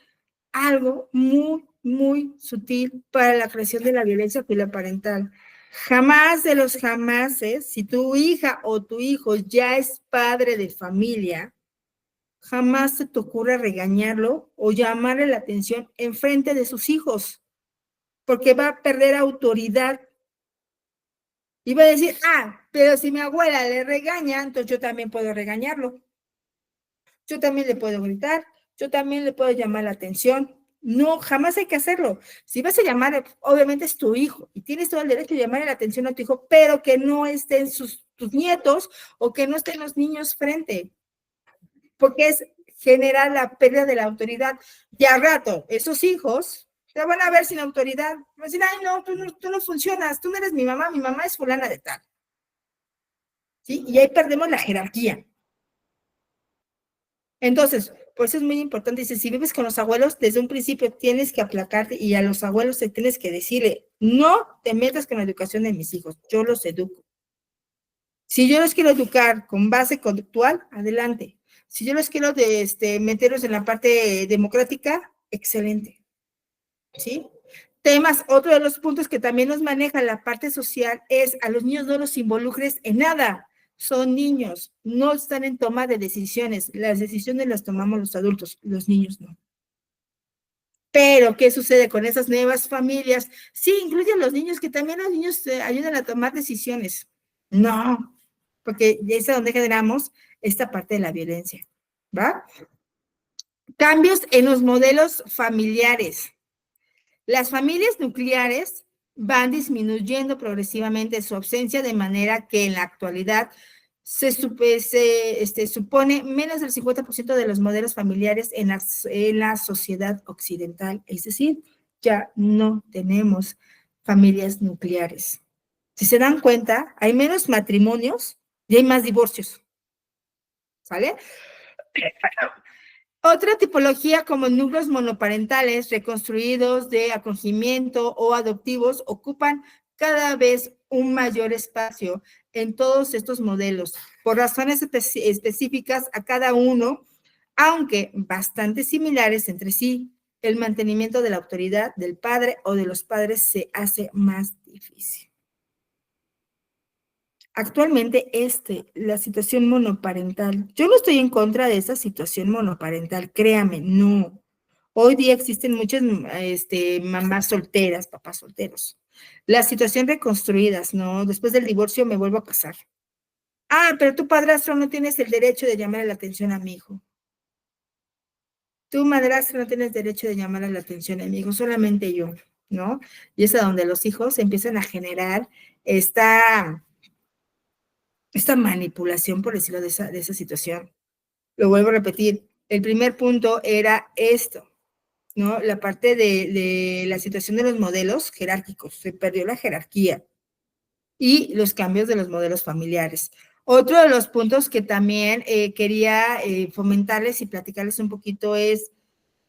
algo muy, muy sutil para la creación de la violencia filoparental. Jamás de los jamases, si tu hija o tu hijo ya es padre de familia, jamás se te ocurra regañarlo o llamarle la atención en frente de sus hijos, porque va a perder autoridad. Y va a decir, pero si mi abuela le regaña, entonces yo también puedo regañarlo. Yo también le puedo gritar, yo también le puedo llamar la atención. No, jamás hay que hacerlo. Si vas a llamar, obviamente es tu hijo y tienes todo el derecho de llamarle la atención a tu hijo, pero que no estén tus nietos o que no estén los niños frente, porque es generar la pérdida de la autoridad. Y al rato, esos hijos te van a ver sin autoridad. Van a decir, ay, no, tú no funcionas, tú no eres mi mamá es fulana de tal. ¿Sí? Y ahí perdemos la jerarquía. Entonces, por eso es muy importante, dice, si vives con los abuelos, desde un principio tienes que aplacarte y a los abuelos te tienes que decirle, no te metas con la educación de mis hijos, yo los educo. Si yo los quiero educar con base conductual, adelante. Si yo los quiero meterlos en la parte democrática, excelente. ¿Sí? Temas, otro de los puntos que también nos maneja la parte social es a los niños no los involucres en nada. Son niños, no están en toma de decisiones. Las decisiones las tomamos los adultos, los niños no. Pero, ¿qué sucede con esas nuevas familias? Sí, incluyen los niños, que también los niños ayudan a tomar decisiones. No, porque es donde generamos esta parte de la violencia, ¿va? Cambios en los modelos familiares. Las familias nucleares van disminuyendo progresivamente su ausencia, de manera que en la actualidad supone menos del 50% de los modelos familiares en la sociedad occidental. Es decir, ya no tenemos familias nucleares. Si se dan cuenta, hay menos matrimonios y hay más divorcios. ¿Sale? Otra tipología como núcleos monoparentales reconstruidos de acogimiento o adoptivos ocupan cada vez un mayor espacio en todos estos modelos, por razones específicas a cada uno, aunque bastante similares entre sí. El mantenimiento de la autoridad del padre o de los padres se hace más difícil. Actualmente, la situación monoparental, yo no estoy en contra de esa situación monoparental, créame, no. Hoy día existen muchas mamás solteras, papás solteros. La situación reconstruidas, ¿no? Después del divorcio me vuelvo a casar. Ah, pero tu padrastro no tienes el derecho de llamar la atención a mi hijo. Tu madrastro no tienes derecho de llamar la atención a mi hijo, solamente yo, ¿no? Y es a donde los hijos empiezan a generar esta manipulación, por decirlo de esa situación. Lo vuelvo a repetir, el primer punto era esto, ¿no? La parte de la situación de los modelos jerárquicos, se perdió la jerarquía y los cambios de los modelos familiares. Otro de los puntos que también quería fomentarles y platicarles un poquito es,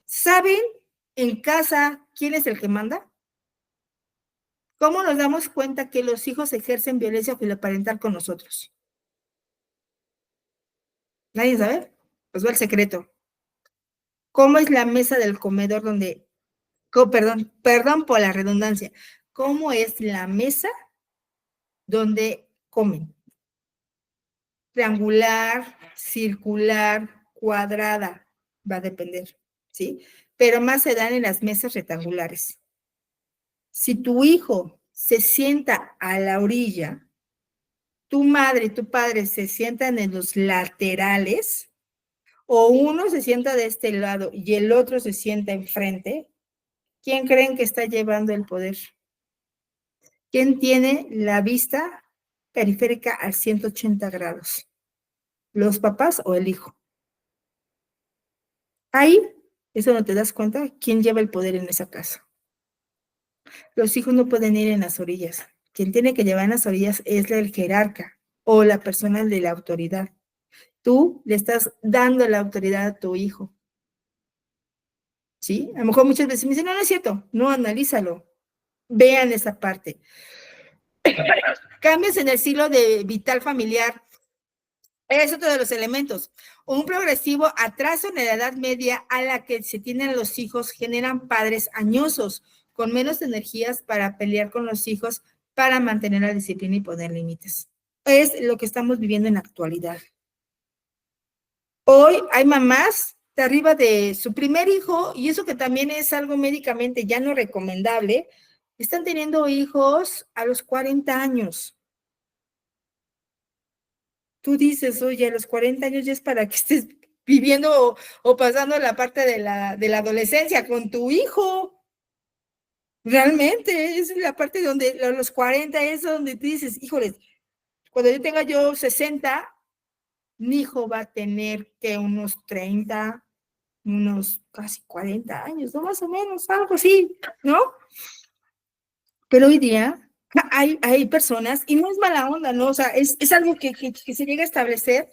¿saben en casa quién es el que manda? ¿Cómo nos damos cuenta que los hijos ejercen violencia filoparental con nosotros? ¿Nadie sabe? Pues va el secreto. ¿Cómo es la mesa del comedor donde, perdón por la redundancia, cómo es la mesa donde comen? Triangular, circular, cuadrada, va a depender, ¿sí? Pero más se dan en las mesas rectangulares. Si tu hijo se sienta a la orilla, tu madre y tu padre se sientan en los laterales, o uno se sienta de este lado y el otro se sienta enfrente, ¿quién creen que está llevando el poder? ¿Quién tiene la vista periférica a 180 grados? ¿Los papás o el hijo? Ahí es donde te das cuenta quién lleva el poder en esa casa. Los hijos no pueden ir en las orillas. Quien tiene que llevar en las orillas es el jerarca o la persona de la autoridad. Tú le estás dando la autoridad a tu hijo. ¿Sí? A lo mejor muchas veces me dicen, no, no es cierto. No, analízalo. Vean esa parte. Cambios en el ciclo de vital familiar. Es otro de los elementos. Un progresivo atraso en la edad media a la que se tienen los hijos generan padres añosos, con menos energías para pelear con los hijos, para mantener la disciplina y poner límites. Es lo que estamos viviendo en la actualidad. Hoy hay mamás de arriba de su primer hijo, y eso que también es algo médicamente ya no recomendable, están teniendo hijos a los 40 años. Tú dices, oye, a los 40 años ya es para que estés viviendo o pasando la parte de la adolescencia con tu hijo. Realmente, es la parte donde a los 40 es donde tú dices, híjoles, cuando yo tenga 60, mi hijo va a tener que unos 30, unos casi 40 años, ¿no? Más o menos, algo así, ¿no? Pero hoy día hay personas, y no es mala onda, ¿no? O sea, es algo que se llega a establecer,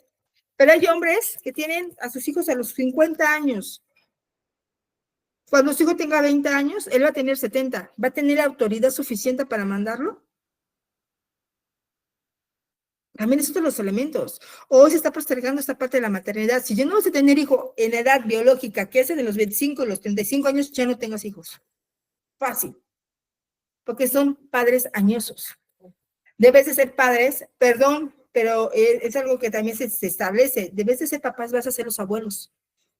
pero hay hombres que tienen a sus hijos a los 50 años. Cuando su hijo tenga 20 años, él va a tener 70. ¿Va a tener autoridad suficiente para mandarlo? También es otro de los elementos. Hoy se está postergando esta parte de la maternidad. Si yo no vas a tener hijo en edad biológica, que es de los 25 y los 35 años, ya no tengas hijos. Fácil. Porque son padres añosos. Debes de ser padres, perdón, pero es algo que también se establece. Debes de ser papás, vas a ser los abuelos.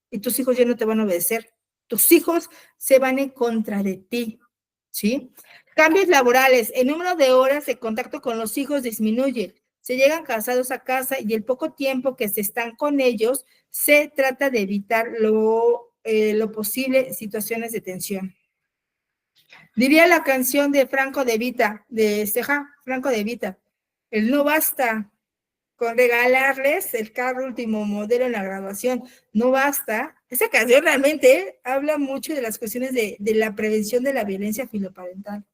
Y tus hijos ya no te van a obedecer. Tus hijos se van en contra de ti, ¿sí? Cambios laborales. El número de horas de contacto con los hijos disminuye. Se llegan cansados a casa y el poco tiempo que se están con ellos, se trata de evitar lo posible situaciones de tensión. Diría la canción de Franco De Vita, Franco De Vita, el no basta con regalarles el carro último modelo en la graduación no basta. Esa canción realmente habla mucho de las cuestiones de la prevención de la violencia filoparental.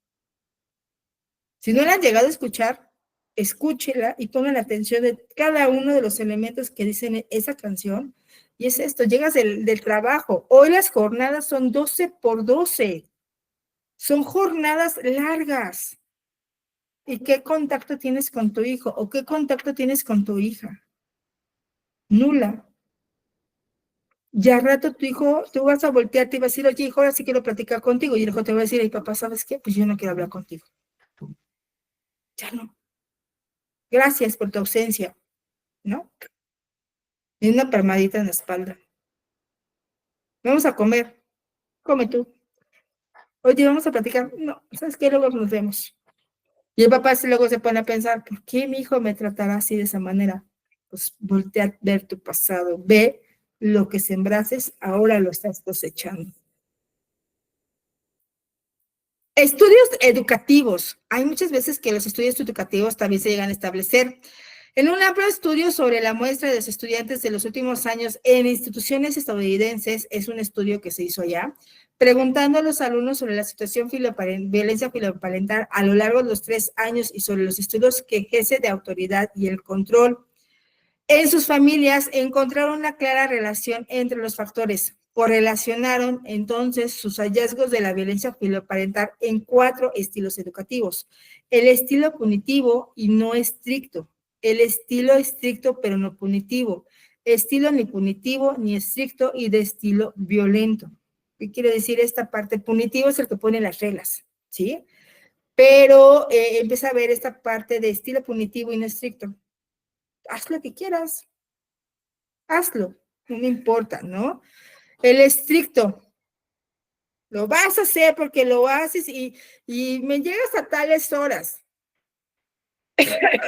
Si no la han llegado a escuchar, escúchela y pongan la atención de cada uno de los elementos que dicen esa canción. Y es esto, llegas del trabajo. Hoy las jornadas son 12 por 12. Son jornadas largas. ¿Y qué contacto tienes con tu hijo? ¿O qué contacto tienes con tu hija? Nula. Ya al rato tu hijo, tú vas a voltearte y vas a decir, oye, hijo, ahora sí quiero platicar contigo. Y el hijo te va a decir, ay, papá, ¿sabes qué? Pues yo no quiero hablar contigo. Ya no. Gracias por tu ausencia, ¿no? Y una palmadita en la espalda. Vamos a comer. Come tú. Oye, vamos a platicar. No, ¿sabes qué? Luego nos vemos. Y el papá luego se pone a pensar, ¿por qué mi hijo me tratará así de esa manera? Pues voltea a ver tu pasado. Ve lo que sembrases, ahora lo estás cosechando. Estudios educativos. Hay muchas veces que los estudios educativos también se llegan a establecer. En un amplio estudio sobre la muestra de los estudiantes de los últimos años en instituciones estadounidenses, es un estudio que se hizo allá, preguntando a los alumnos sobre la situación violencia filoparental a lo largo de los 3 años y sobre los estudios que ejerce de autoridad y el control. En sus familias encontraron una clara relación entre los factores. Correlacionaron entonces sus hallazgos de la violencia filoparental en 4 estilos educativos. El estilo punitivo y no estricto. El estilo estricto pero no punitivo. Estilo ni punitivo ni estricto y de estilo violento. ¿Qué quiere decir esta parte? Punitivo es el que pone las reglas, ¿sí? Pero empieza a ver esta parte de estilo punitivo y no estricto. Haz lo que quieras, hazlo, no me importa, ¿no? El estricto, lo vas a hacer porque lo haces y me llegas a tales horas.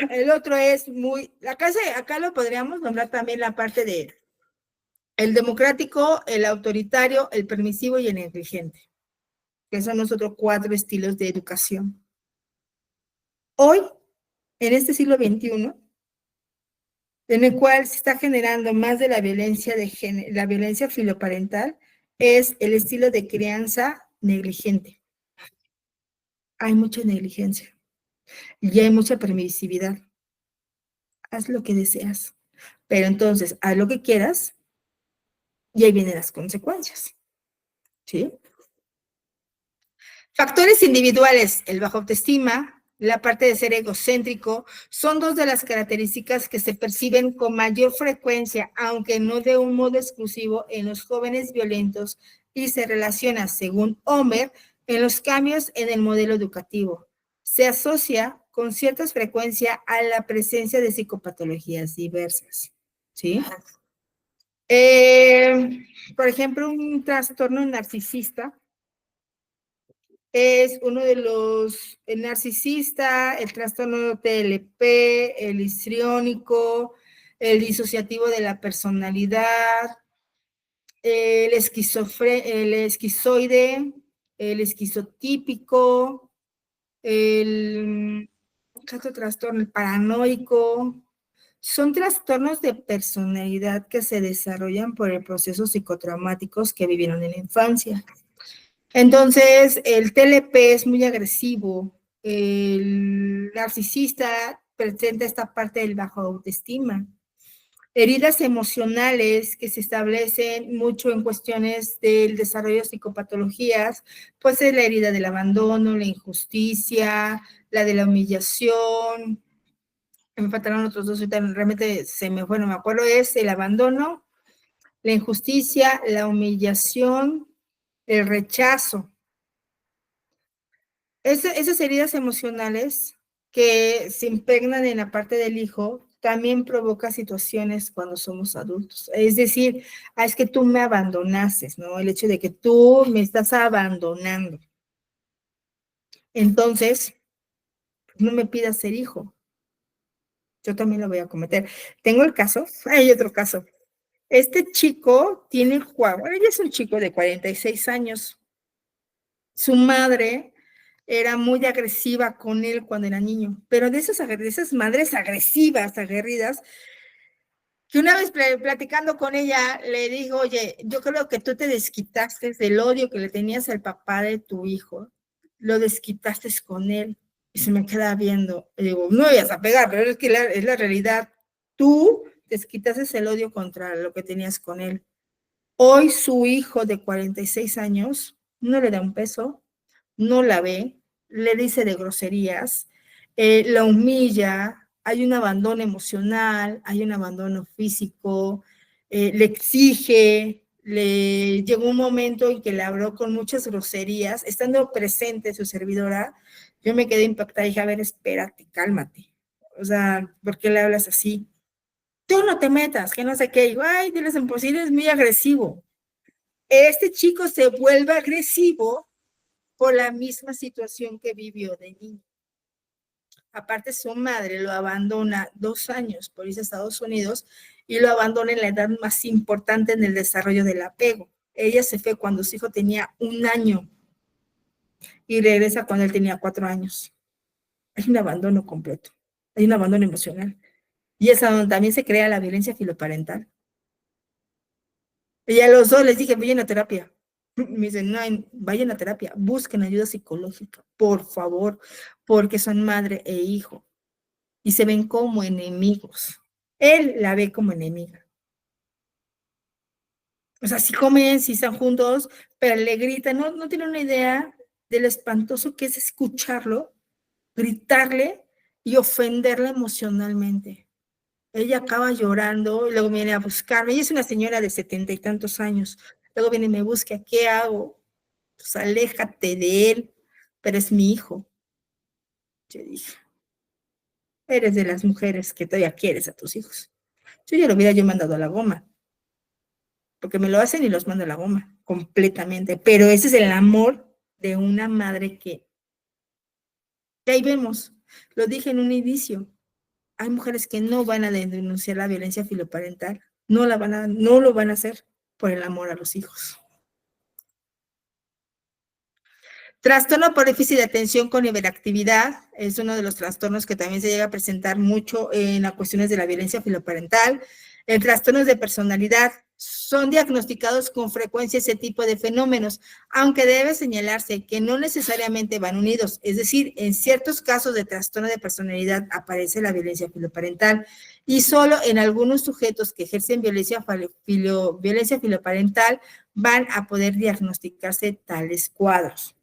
El otro es muy, acá lo podríamos nombrar también la parte de el democrático, el autoritario, el permisivo y el negligente, que son los otros 4 estilos de educación. Hoy, en este siglo XXI, en el cual se está generando más de la violencia la violencia filoparental, es el estilo de crianza negligente. Hay mucha negligencia y hay mucha permisividad. Haz lo que deseas, pero entonces haz lo que quieras y ahí vienen las consecuencias, ¿sí? Factores individuales, el bajo autoestima, la parte de ser egocéntrico, son 2 de las características que se perciben con mayor frecuencia, aunque no de un modo exclusivo, en los jóvenes violentos y se relaciona, según Homer, en los cambios en el modelo educativo. Se asocia con cierta frecuencia a la presencia de psicopatologías diversas, ¿sí? Por ejemplo, un trastorno narcisista es uno de los, el narcisista, el trastorno TLP, el histriónico, el disociativo de la personalidad, el esquizoide, el esquizotípico, el otro trastorno, el paranoico. Son trastornos de personalidad que se desarrollan por el proceso psicotraumáticos que vivieron en la infancia. Entonces, el TLP es muy agresivo, el narcisista presenta esta parte del bajo autoestima. Heridas emocionales que se establecen mucho en cuestiones del desarrollo de psicopatologías, pues es la herida del abandono, la injusticia, la de la humillación. Me faltaron otros 2, realmente se me fue, no me acuerdo, es el abandono, la injusticia, la humillación, el rechazo. Esas heridas emocionales que se impregnan en la parte del hijo también provoca situaciones cuando somos adultos. Es decir, es que tú me abandonaste, ¿no? El hecho de que tú me estás abandonando. Entonces, no me pidas ser hijo. Yo también lo voy a cometer. Tengo el caso, hay otro caso. Este chico tiene, bueno, ella es un chico de 46 años. Su madre era muy agresiva con él cuando era niño, pero de esas madres agresivas, aguerridas, que una vez platicando con ella, le digo, oye, yo creo que tú te desquitaste del odio que le tenías al papá de tu hijo, lo desquitaste con él, y se me queda viendo, y digo, no me vayas a pegar, pero es que es la realidad, tú desquitaste el odio contra lo que tenías con él. Hoy su hijo de 46 años no le da un peso, no la ve, le dice de groserías, la humilla, hay un abandono emocional, hay un abandono físico, le exige, le llegó un momento en que le habló con muchas groserías, estando presente su servidora, yo me quedé impactada y dije, a ver, espérate, cálmate, o sea, ¿por qué le hablas así? Tú no te metas, que no sé qué, y digo, ay, de las imposibles es muy agresivo. Este chico se vuelve agresivo por la misma situación que vivió de niño. Aparte, su madre lo abandona 2 años por irse a Estados Unidos y lo abandona en la edad más importante en el desarrollo del apego. Ella se fue cuando su hijo tenía 1 año y regresa cuando él tenía 4 años. Hay un abandono completo, hay un abandono emocional. Y es donde también se crea la violencia filoparental. Y a los dos les dije, vayan a terapia. Me dicen, no, vayan a terapia, busquen ayuda psicológica, por favor, porque son madre e hijo y se ven como enemigos. Él la ve como enemiga. O sea, sí comen, sí están juntos, pero le gritan, no tiene una idea de lo espantoso que es escucharlo, gritarle y ofenderla emocionalmente. Ella acaba llorando y luego viene a buscarme. Ella es una señora de 70 y tantos años. Luego viene y me busca, ¿qué hago? Pues aléjate de él, pero es mi hijo. Yo dije, eres de las mujeres que todavía quieres a tus hijos. Yo ya lo hubiera yo mandado a la goma, porque me lo hacen y los mando a la goma, completamente. Pero ese es el amor de una madre que ahí vemos, lo dije en un inicio, hay mujeres que no van a denunciar la violencia filoparental, no lo van a hacer por el amor a los hijos. Trastorno por déficit de atención con hiperactividad es uno de los trastornos que también se llega a presentar mucho en las cuestiones de la violencia filoparental. En trastornos de personalidad son diagnosticados con frecuencia ese tipo de fenómenos, aunque debe señalarse que no necesariamente van unidos. Es decir, en ciertos casos de trastorno de personalidad aparece la violencia filoparental y solo en algunos sujetos que ejercen violencia filoparental van a poder diagnosticarse tales cuadros.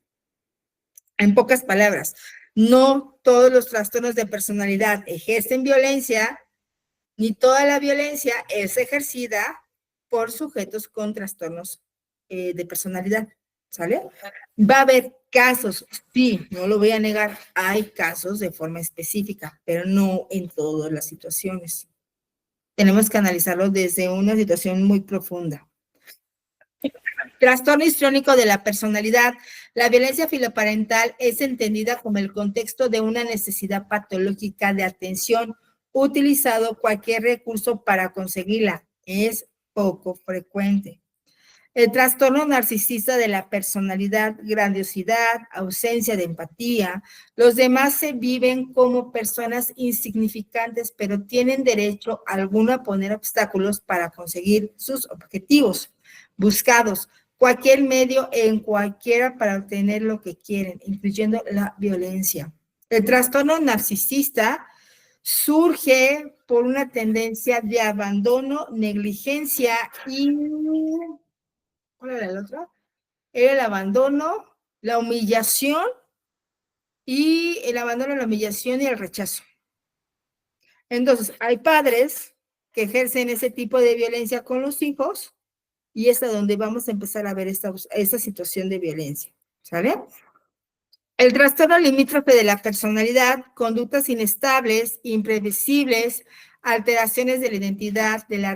En pocas palabras, no todos los trastornos de personalidad ejercen violencia, ni toda la violencia es ejercida por sujetos con trastornos de personalidad, ¿sale? Va a haber casos, sí, no lo voy a negar, hay casos de forma específica, pero no en todas las situaciones. Tenemos que analizarlo desde una situación muy profunda. Trastorno histriónico de la personalidad. La violencia filoparental es entendida como el contexto de una necesidad patológica de atención, utilizado cualquier recurso para conseguirla. Es poco frecuente. El trastorno narcisista de la personalidad, grandiosidad, ausencia de empatía. Los demás se viven como personas insignificantes, pero tienen derecho alguno a poner obstáculos para conseguir sus objetivos buscados. Cualquier medio en cualquiera para obtener lo que quieren, incluyendo la violencia. El trastorno narcisista surge por una tendencia de abandono, negligencia y... ¿Cuál era el otro? Era el abandono, la humillación y el abandono, la humillación y el rechazo. Entonces, hay padres que ejercen ese tipo de violencia con los hijos y es a donde vamos a empezar a ver esta situación de violencia, ¿sale? El trastorno limítrofe de la personalidad, conductas inestables, imprevisibles, alteraciones de la identidad, de la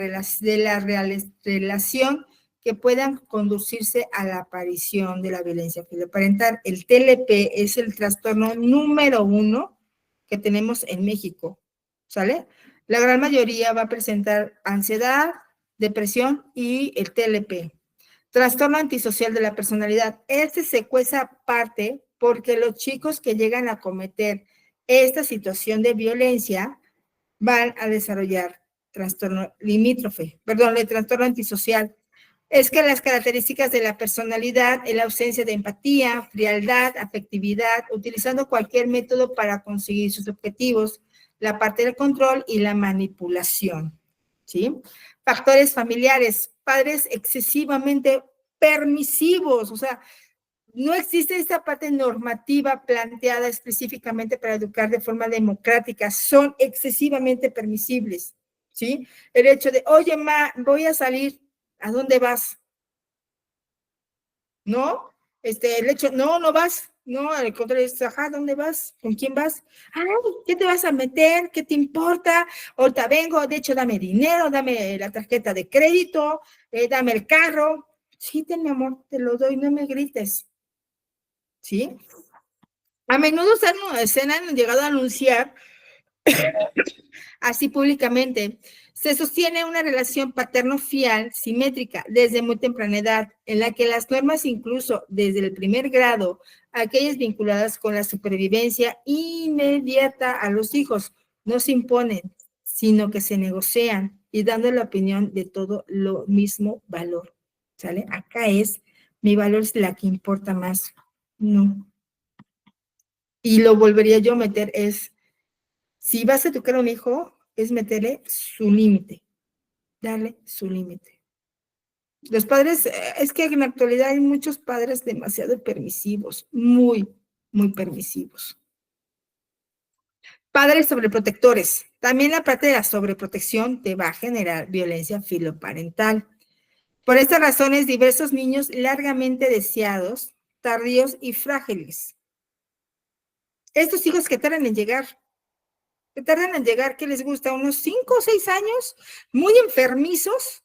relación que puedan conducirse a la aparición de la violencia filoparental. El TLP es el trastorno número 1 que tenemos en México, ¿sale? La gran mayoría va a presentar ansiedad, depresión y el TLP. Trastorno antisocial de la personalidad. Este secuestra parte porque los chicos que llegan a cometer esta situación de violencia van a desarrollar trastorno limítrofe, perdón, el trastorno antisocial. Es que las características de la personalidad es la ausencia de empatía, frialdad, afectividad, utilizando cualquier método para conseguir sus objetivos, la parte del control y la manipulación, ¿sí? Factores familiares, padres excesivamente permisivos, o sea, no existe esta parte normativa planteada específicamente para educar de forma democrática, son excesivamente permisibles, ¿sí? El hecho de, oye, ma, voy a salir, ¿a dónde vas? ¿No? El hecho, no, no vas, no, al contrario, es, ajá, ¿dónde vas? ¿Con quién vas? Ay, ¿qué te vas a meter? ¿Qué te importa? Ahorita vengo, de hecho, dame dinero, dame la tarjeta de crédito, dame el carro. Sí, mi amor, te lo doy, no me grites. ¿Sí? A menudo se han llegado a anunciar así públicamente. Se sostiene una relación paterno-fial simétrica desde muy temprana edad, en la que las normas, incluso desde el primer grado, aquellas vinculadas con la supervivencia inmediata a los hijos, no se imponen, sino que se negocian y dando la opinión de todo lo mismo valor. ¿Sale? Acá es, mi valor es la que importa más. No. Y lo volvería yo a meter es, si vas a educar a un hijo, es meterle su límite, darle su límite. Los padres, es que en la actualidad hay muchos padres demasiado permisivos, muy, muy permisivos. Padres sobreprotectores. También la parte de la sobreprotección te va a generar violencia filoparental. Por estas razones, diversos niños largamente deseados, tardíos y frágiles. Estos hijos que tardan en llegar, ¿qué les gusta? ¿Unos 5 o 6 años? Muy enfermizos.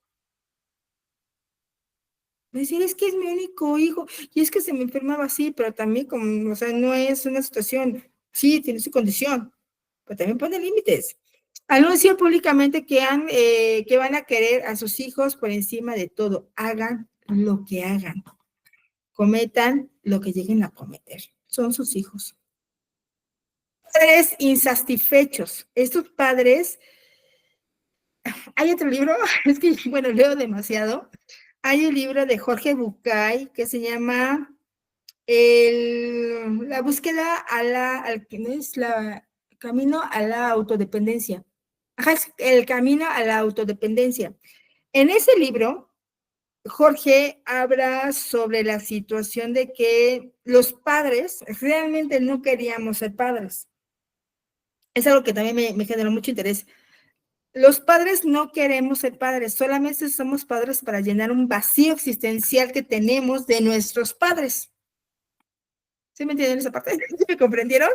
Decir, es que es mi único hijo, y es que se me enfermaba así, pero también, como, o sea, no es una situación, sí, tiene su condición, pero también pone límites. Anuncian públicamente que van a querer a sus hijos por encima de todo. Hagan lo que hagan. Cometan lo que lleguen a cometer. Son sus hijos. Padres insatisfechos. Estos padres, hay otro libro, es que, bueno, leo demasiado. Hay un libro de Jorge Bucay que se llama la búsqueda no es la camino a la autodependencia. Ajá, es el camino a la autodependencia. En ese libro, Jorge habla sobre la situación de que los padres realmente no queríamos ser padres. Es algo que también me generó mucho interés. Los padres no queremos ser padres, solamente somos padres para llenar un vacío existencial que tenemos de nuestros padres. ¿Sí me entienden esa parte? ¿Sí me comprendieron?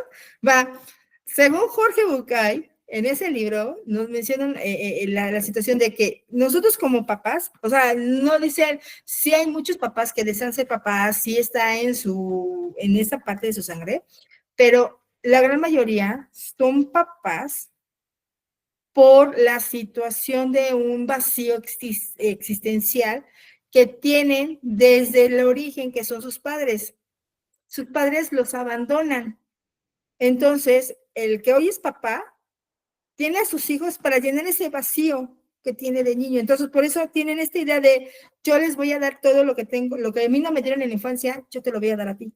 Va, según Jorge Bucay, en ese libro nos mencionan la situación de que nosotros como papás, o sea, no desean, sí hay muchos papás que desean ser papás, sí está en esa parte de su sangre, pero la gran mayoría son papás por la situación de un vacío existencial que tienen desde el origen, que son sus padres. Sus padres los abandonan. Entonces, el que hoy es papá tiene a sus hijos para llenar ese vacío que tiene de niño. Entonces, por eso tienen esta idea de yo les voy a dar todo lo que tengo, lo que a mí no me dieron en la infancia, yo te lo voy a dar a ti.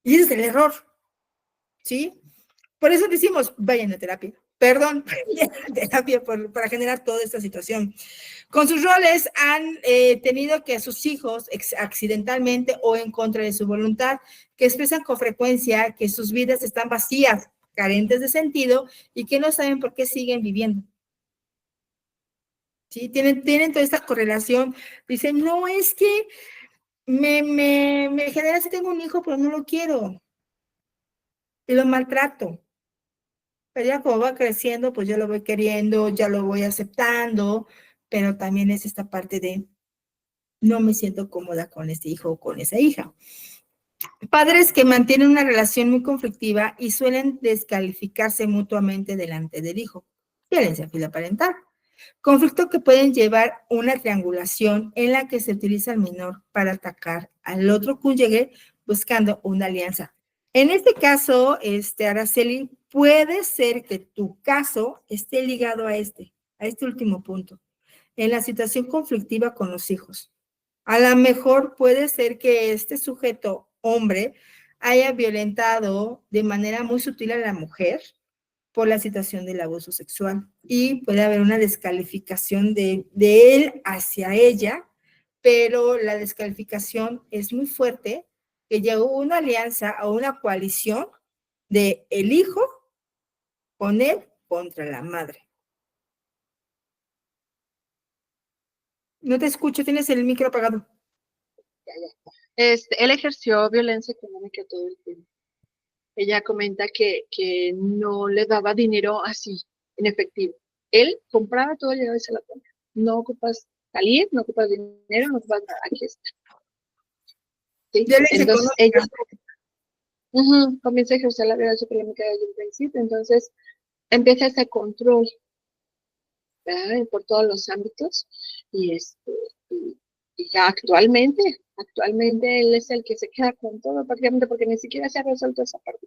Y ese es el error, ¿sí? Por eso decimos, vayan a terapia. Perdón, terapia para generar toda esta situación. Con sus roles han tenido que a sus hijos, accidentalmente o en contra de su voluntad, que expresan con frecuencia que sus vidas están vacías, carentes de sentido y que no saben por qué siguen viviendo. ¿Sí? Tienen toda esta correlación. Dicen, no, es que me genera si tengo un hijo, pero no lo quiero. Y lo maltrato. Pero ya como va creciendo, pues ya lo voy queriendo, ya lo voy aceptando, pero también es esta parte de no me siento cómoda con este hijo o con esa hija. Padres que mantienen una relación muy conflictiva y suelen descalificarse mutuamente delante del hijo. Violencia filoparental. Conflicto que pueden llevar una triangulación en la que se utiliza al menor para atacar al otro cónyuge buscando una alianza. En este caso, Araceli, puede ser que tu caso esté ligado a este último punto, en la situación conflictiva con los hijos. A lo mejor puede ser que este sujeto, hombre, haya violentado de manera muy sutil a la mujer por la situación del abuso sexual y puede haber una descalificación de él hacia ella, pero la descalificación es muy fuerte, que llegó una alianza o una coalición de el hijo con él contra la madre. No te escucho, tienes el micro apagado. Él ejerció violencia económica todo el tiempo. Ella comenta que no le daba dinero así, en efectivo. Él compraba todo, llegaba y se la ponía. No ocupas salir, no ocupas dinero, no ocupas nada, aquí está. ¿Sí? Entonces ella comienza a ejercer la violencia económica desde un principio, entonces empieza ese control, ¿verdad? Por todos los ámbitos y, y ya actualmente él es el que se queda con todo prácticamente porque ni siquiera se ha resuelto esa parte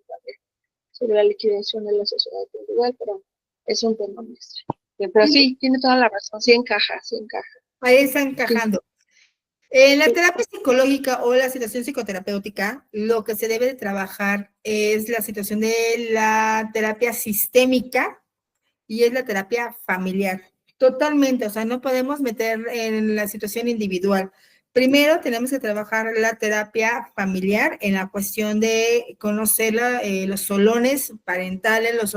sobre la liquidación de la sociedad individual, pero es un tema más. Pero sí, tiene toda la razón, sí encaja. Ahí está encajando. Sí. En la Sí. terapia psicológica o la situación psicoterapéutica, lo que se debe de trabajar es la situación de la terapia sistémica y es la terapia familiar. Totalmente, o sea, no podemos meter en la situación individual. Primero tenemos que trabajar la terapia familiar en la cuestión de conocer los solones parentales, los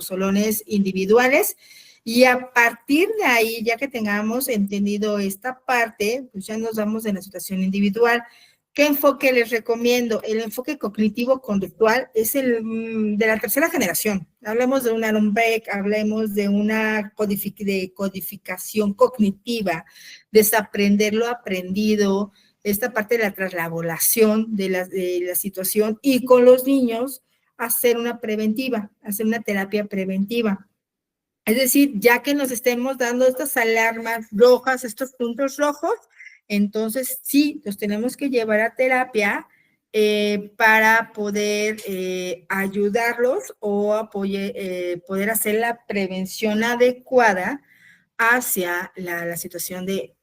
solones individuales, y a partir de ahí, ya que tengamos entendido esta parte, pues ya nos vamos en la situación individual. ¿Qué enfoque les recomiendo? El enfoque cognitivo-conductual es el de la tercera generación. Hablemos de un Aaron Beck, hablemos de una codificación cognitiva, desaprender lo aprendido, esta parte de la traslabolación de la situación, y con los niños hacer una preventiva, hacer una terapia preventiva. Es decir, ya que nos estemos dando estas alarmas rojas, estos puntos rojos, entonces sí, los tenemos que llevar a terapia para poder ayudarlos o poder hacer la prevención adecuada hacia la situación de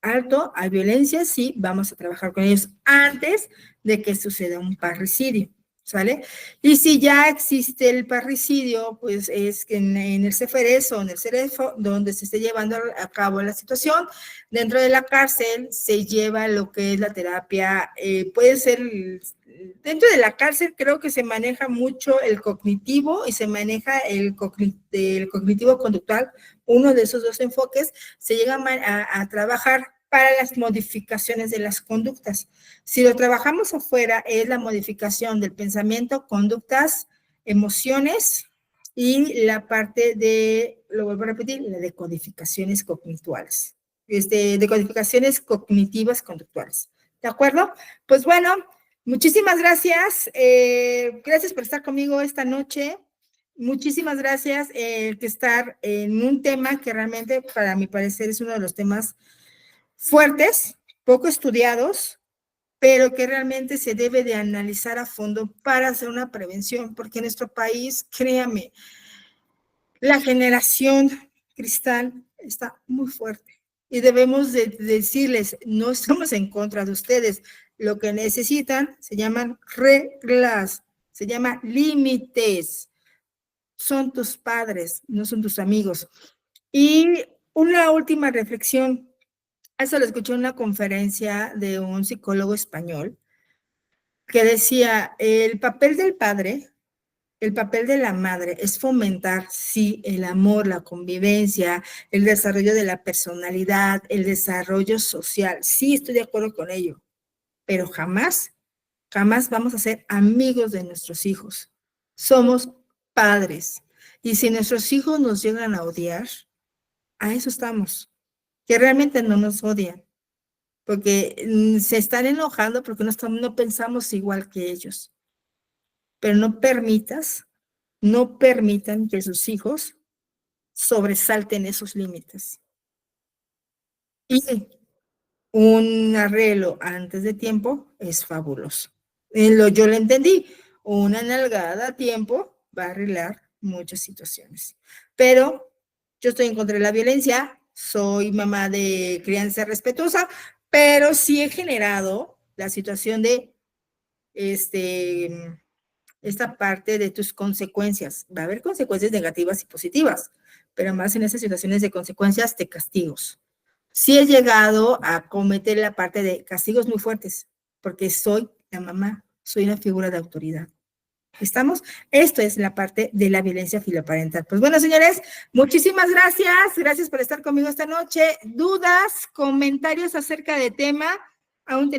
alto a violencia. Sí, vamos a trabajar con ellos antes de que suceda un parricidio. ¿Sale? Y si ya existe el parricidio, pues es en el CEFERES o en el CEREFO, donde se esté llevando a cabo la situación. Dentro de la cárcel se lleva lo que es la terapia, puede ser, dentro de la cárcel creo que se maneja mucho el cognitivo y se maneja el cognitivo conductual. Uno de esos dos enfoques se llega a trabajar para las modificaciones de las conductas. Si lo trabajamos afuera, es la modificación del pensamiento, conductas, emociones y la parte de, lo vuelvo a repetir, la de codificaciones cognitivas, de codificaciones cognitivas conductuales. ¿De acuerdo? Pues bueno, muchísimas gracias. Gracias por estar conmigo esta noche. Muchísimas gracias que estar en un tema que realmente, para mi parecer, es uno de los temas fuertes, poco estudiados, pero que realmente se debe de analizar a fondo para hacer una prevención, porque en nuestro país, créame, la generación cristal está muy fuerte y debemos de decirles, no estamos en contra de ustedes, lo que necesitan se llaman reglas, se llaman límites, son tus padres, no son tus amigos. Y una última reflexión, eso lo escuché en una conferencia de un psicólogo español que decía, el papel del padre, el papel de la madre es fomentar, sí, el amor, la convivencia, el desarrollo de la personalidad, el desarrollo social. Sí, estoy de acuerdo con ello, pero jamás vamos a ser amigos de nuestros hijos. Somos padres. Y si nuestros hijos nos llegan a odiar, a eso estamos. Que realmente no nos odian, porque se están enojando porque no pensamos igual que ellos. Pero no permitan que sus hijos sobresalten esos límites. Y un arreglo antes de tiempo es fabuloso. Yo lo entendí. Una nalgada a tiempo va a arreglar muchas situaciones. Pero yo estoy en contra de la violencia, soy mamá de crianza respetuosa, pero sí he generado la situación de esta parte de tus consecuencias. Va a haber consecuencias negativas y positivas, pero más en esas situaciones de consecuencias de castigos. Sí he llegado a cometer la parte de castigos muy fuertes, porque soy la mamá, soy una figura de autoridad. ¿Estamos? Esto es la parte de la violencia filoparental. Pues bueno, señores, muchísimas gracias. Gracias por estar conmigo esta noche. ¿Dudas, comentarios acerca del tema? Aún tenemos